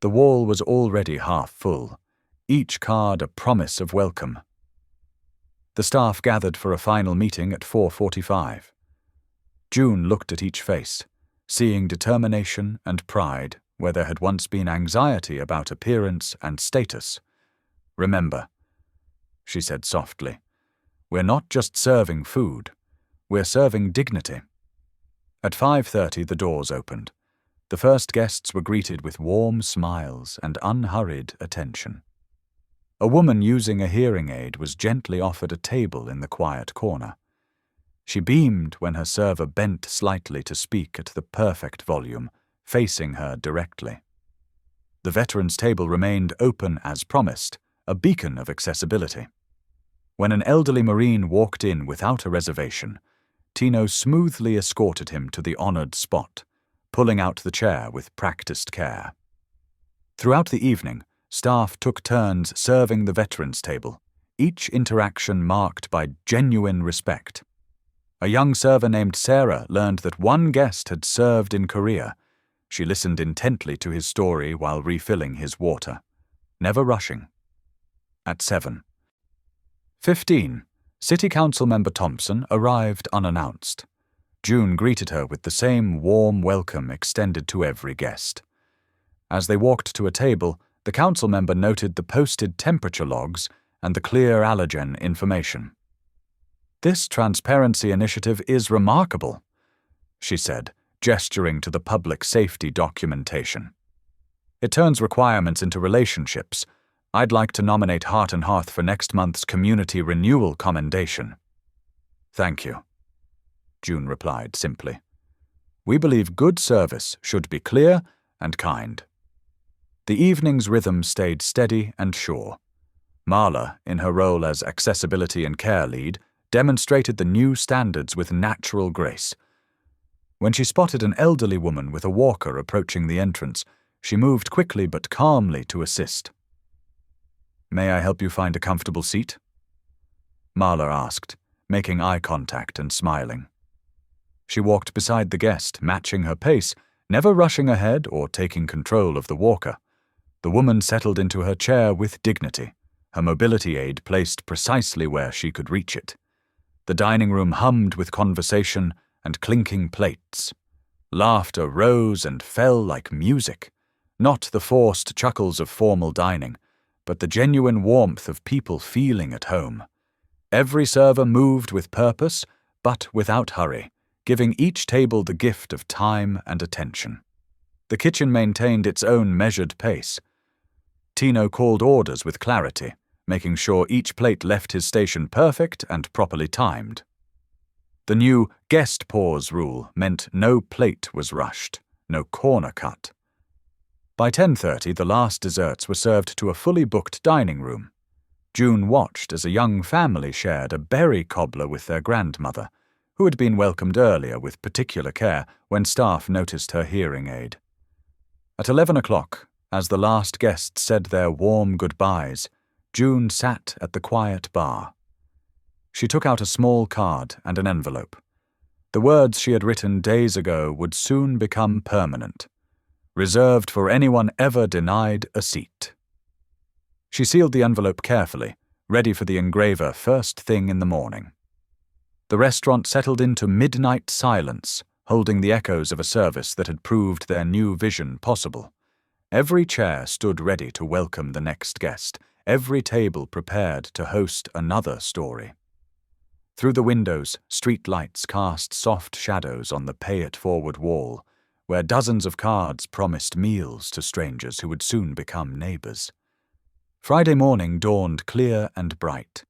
Speaker 1: The wall was already half full, each card a promise of welcome. The staff gathered for a final meeting at 4:45. June looked at each face, seeing determination and pride where there had once been anxiety about appearance and status. "Remember," she said softly, "we're not just serving food, we're serving dignity." At 5:30 the doors opened. The first guests were greeted with warm smiles and unhurried attention. A woman using a hearing aid was gently offered a table in the quiet corner. She beamed when her server bent slightly to speak at the perfect volume, facing her directly. The veteran's table remained open as promised, a beacon of accessibility. When an elderly Marine walked in without a reservation, Tino smoothly escorted him to the honored spot, pulling out the chair with practiced care. Throughout the evening, staff took turns serving the veterans' table, each interaction marked by genuine respect. A young server named Sarah learned that one guest had served in Korea. She listened intently to his story while refilling his water, never rushing. At 7:15, City Council member Thompson arrived unannounced. June greeted her with the same warm welcome extended to every guest. As they walked to a table, the council member noted the posted temperature logs and the clear allergen information. "This transparency initiative is remarkable," she said, gesturing to the public safety documentation. "It turns requirements into relationships. I'd like to nominate Heart and Hearth for next month's Community Renewal Commendation." "Thank you," June replied simply. "We believe good service should be clear and kind." The evening's rhythm stayed steady and sure. Marla, in her role as accessibility and care lead, demonstrated the new standards with natural grace. When she spotted an elderly woman with a walker approaching the entrance, she moved quickly but calmly to assist. "May I help you find a comfortable seat?" Marla asked, making eye contact and smiling. She walked beside the guest, matching her pace, never rushing ahead or taking control of the walker. The woman settled into her chair with dignity, her mobility aid placed precisely where she could reach it. The dining room hummed with conversation and clinking plates. Laughter rose and fell like music, not the forced chuckles of formal dining, but the genuine warmth of people feeling at home. Every server moved with purpose, but without hurry, giving each table the gift of time and attention. The kitchen maintained its own measured pace. Tino called orders with clarity, making sure each plate left his station perfect and properly timed. The new guest pause rule meant no plate was rushed, no corner cut. By 10:30, the last desserts were served to a fully booked dining room. June watched as a young family shared a berry cobbler with their grandmother, who had been welcomed earlier with particular care when staff noticed her hearing aid. At 11 o'clock, as the last guests said their warm goodbyes, June sat at the quiet bar. She took out a small card and an envelope. The words she had written days ago would soon become permanent, reserved for anyone ever denied a seat. She sealed the envelope carefully, ready for the engraver first thing in the morning. The restaurant settled into midnight silence, holding the echoes of a service that had proved their new vision possible. Every chair stood ready to welcome the next guest, every table prepared to host another story. Through the windows, street lights cast soft shadows on the pay-it-forward wall, where dozens of cards promised meals to strangers who would soon become neighbors. Friday morning dawned clear and bright.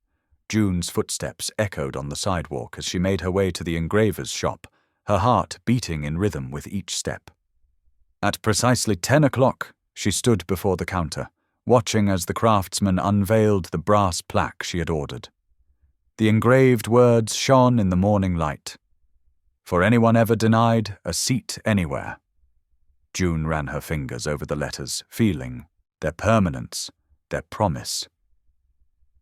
Speaker 1: June's footsteps echoed on the sidewalk as she made her way to the engraver's shop, her heart beating in rhythm with each step. At precisely 10 o'clock, She stood before the counter, watching as the craftsman unveiled the brass plaque she had ordered. The engraved words shone in the morning light. For anyone ever denied a seat anywhere. June ran her fingers over the letters, feeling their permanence, their promise.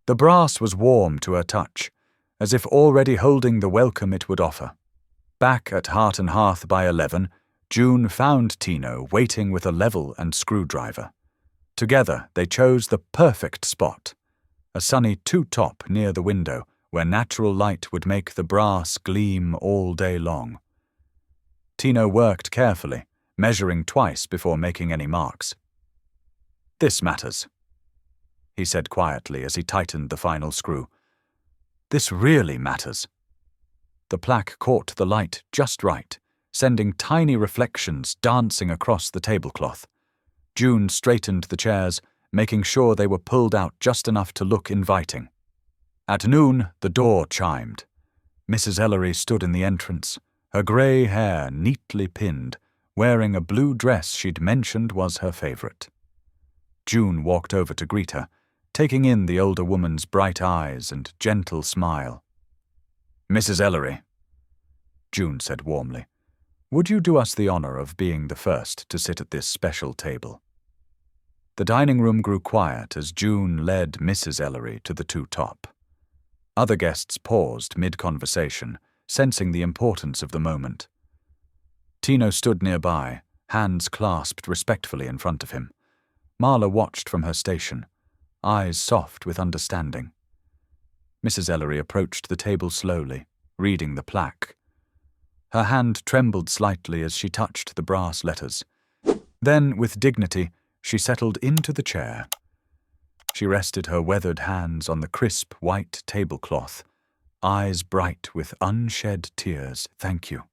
Speaker 1: The brass was warm to her touch, as if already holding the welcome it would offer. Back at Heart and Hearth by 11, June found Tino waiting with a level and screwdriver. Together they chose the perfect spot, a sunny two-top near the window where natural light would make the brass gleam all day long. Tino worked carefully, measuring twice before making any marks. "This matters," he said quietly as he tightened the final screw. "This really matters." The plaque caught the light just right, sending tiny reflections dancing across the tablecloth. June straightened the chairs, making sure they were pulled out just enough to look inviting. At noon, the door chimed. Mrs. Ellery stood in the entrance, her grey hair neatly pinned, wearing a blue dress she'd mentioned was her favourite. June walked over to greet her, taking in the older woman's bright eyes and gentle smile. "Mrs. Ellery," June said warmly, "would you do us the honour of being the first to sit at this special table?" The dining room grew quiet as June led Mrs. Ellery to the two-top. Other guests paused mid-conversation, sensing the importance of the moment. Tino stood nearby, hands clasped respectfully in front of him. Marla watched from her station, eyes soft with understanding. Mrs. Ellery approached the table slowly, reading the plaque. Her hand trembled slightly as she touched the brass letters. Then, with dignity, she settled into the chair. She rested her weathered hands on the crisp white tablecloth, eyes bright with unshed tears. "Thank you,"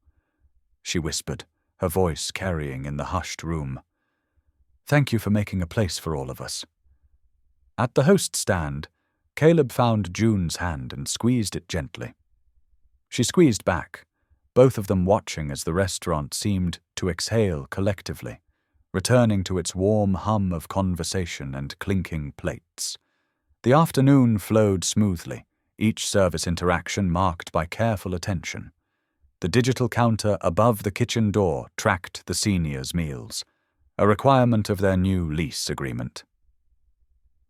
Speaker 1: she whispered, her voice carrying in the hushed room. "Thank you for making a place for all of us." At the host stand, Caleb found June's hand and squeezed it gently. She squeezed back, both of them watching as the restaurant seemed to exhale collectively, returning to its warm hum of conversation and clinking plates. The afternoon flowed smoothly, each service interaction marked by careful attention. The digital counter above the kitchen door tracked the seniors' meals, a requirement of their new lease agreement.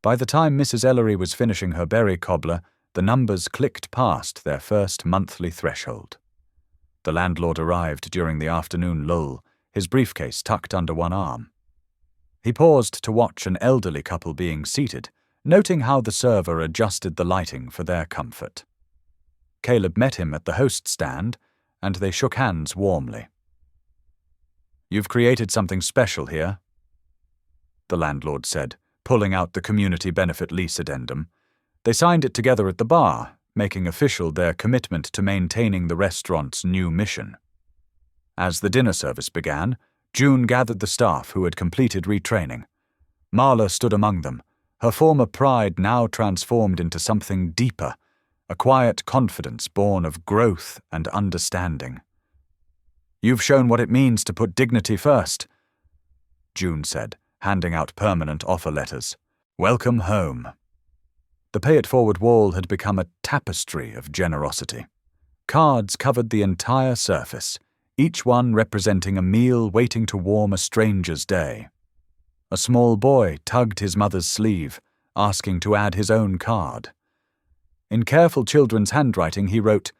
Speaker 1: By the time Mrs. Ellery was finishing her berry cobbler, the numbers clicked past their first monthly threshold. The landlord arrived during the afternoon lull, his briefcase tucked under one arm. He paused to watch an elderly couple being seated, noting how the server adjusted the lighting for their comfort. Caleb met him at the host stand, and they shook hands warmly. "You've created something special here," the landlord said, pulling out the community benefit lease addendum. They signed it together at the bar, making official their commitment to maintaining the restaurant's new mission. As the dinner service began, June gathered the staff who had completed retraining. Marla stood among them, her former pride now transformed into something deeper, a quiet confidence born of growth and understanding. "You've shown what it means to put dignity first," June said, handing out permanent offer letters. "Welcome home." The pay-it-forward wall had become a tapestry of generosity. Cards covered the entire surface, each one representing a meal waiting to warm a stranger's day. A small boy tugged his mother's sleeve, asking to add his own card. In careful children's handwriting he wrote,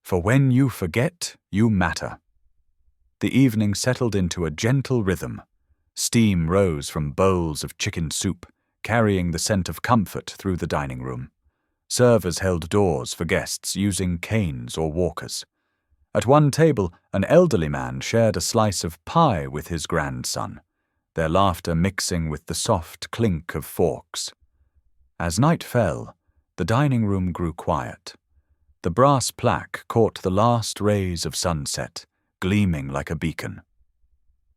Speaker 1: "For when you forget, you matter." The evening settled into a gentle rhythm. Steam rose from bowls of chicken soup, carrying the scent of comfort through the dining room. Servers held doors for guests using canes or walkers. At one table, an elderly man shared a slice of pie with his grandson, their laughter mixing with the soft clink of forks. As night fell, the dining room grew quiet. The brass plaque caught the last rays of sunset, gleaming like a beacon.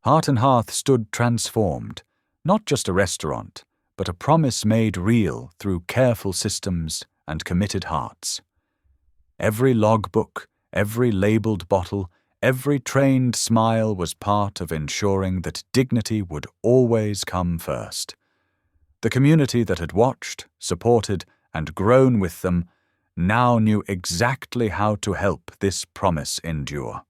Speaker 1: Heart and Hearth stood transformed, not just a restaurant, but a promise made real through careful systems and committed hearts. Every logbook, every labelled bottle, Every trained smile was part of ensuring that dignity would always come first. The community that had watched, supported, and grown with them now knew exactly how to help this promise endure.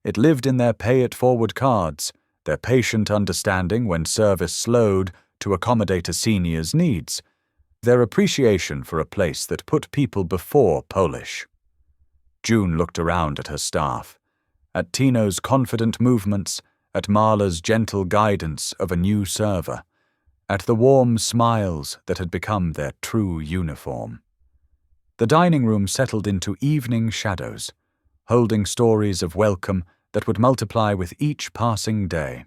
Speaker 1: It lived in their pay-it-forward cards, their patient understanding when service slowed to accommodate a senior's needs, their appreciation for a place that put people before Polish. June looked around at her staff, at Tino's confident movements, at Marla's gentle guidance of a new server, at the warm smiles that had become their true uniform. The dining room settled into evening shadows, holding stories of welcome that would multiply with each passing day.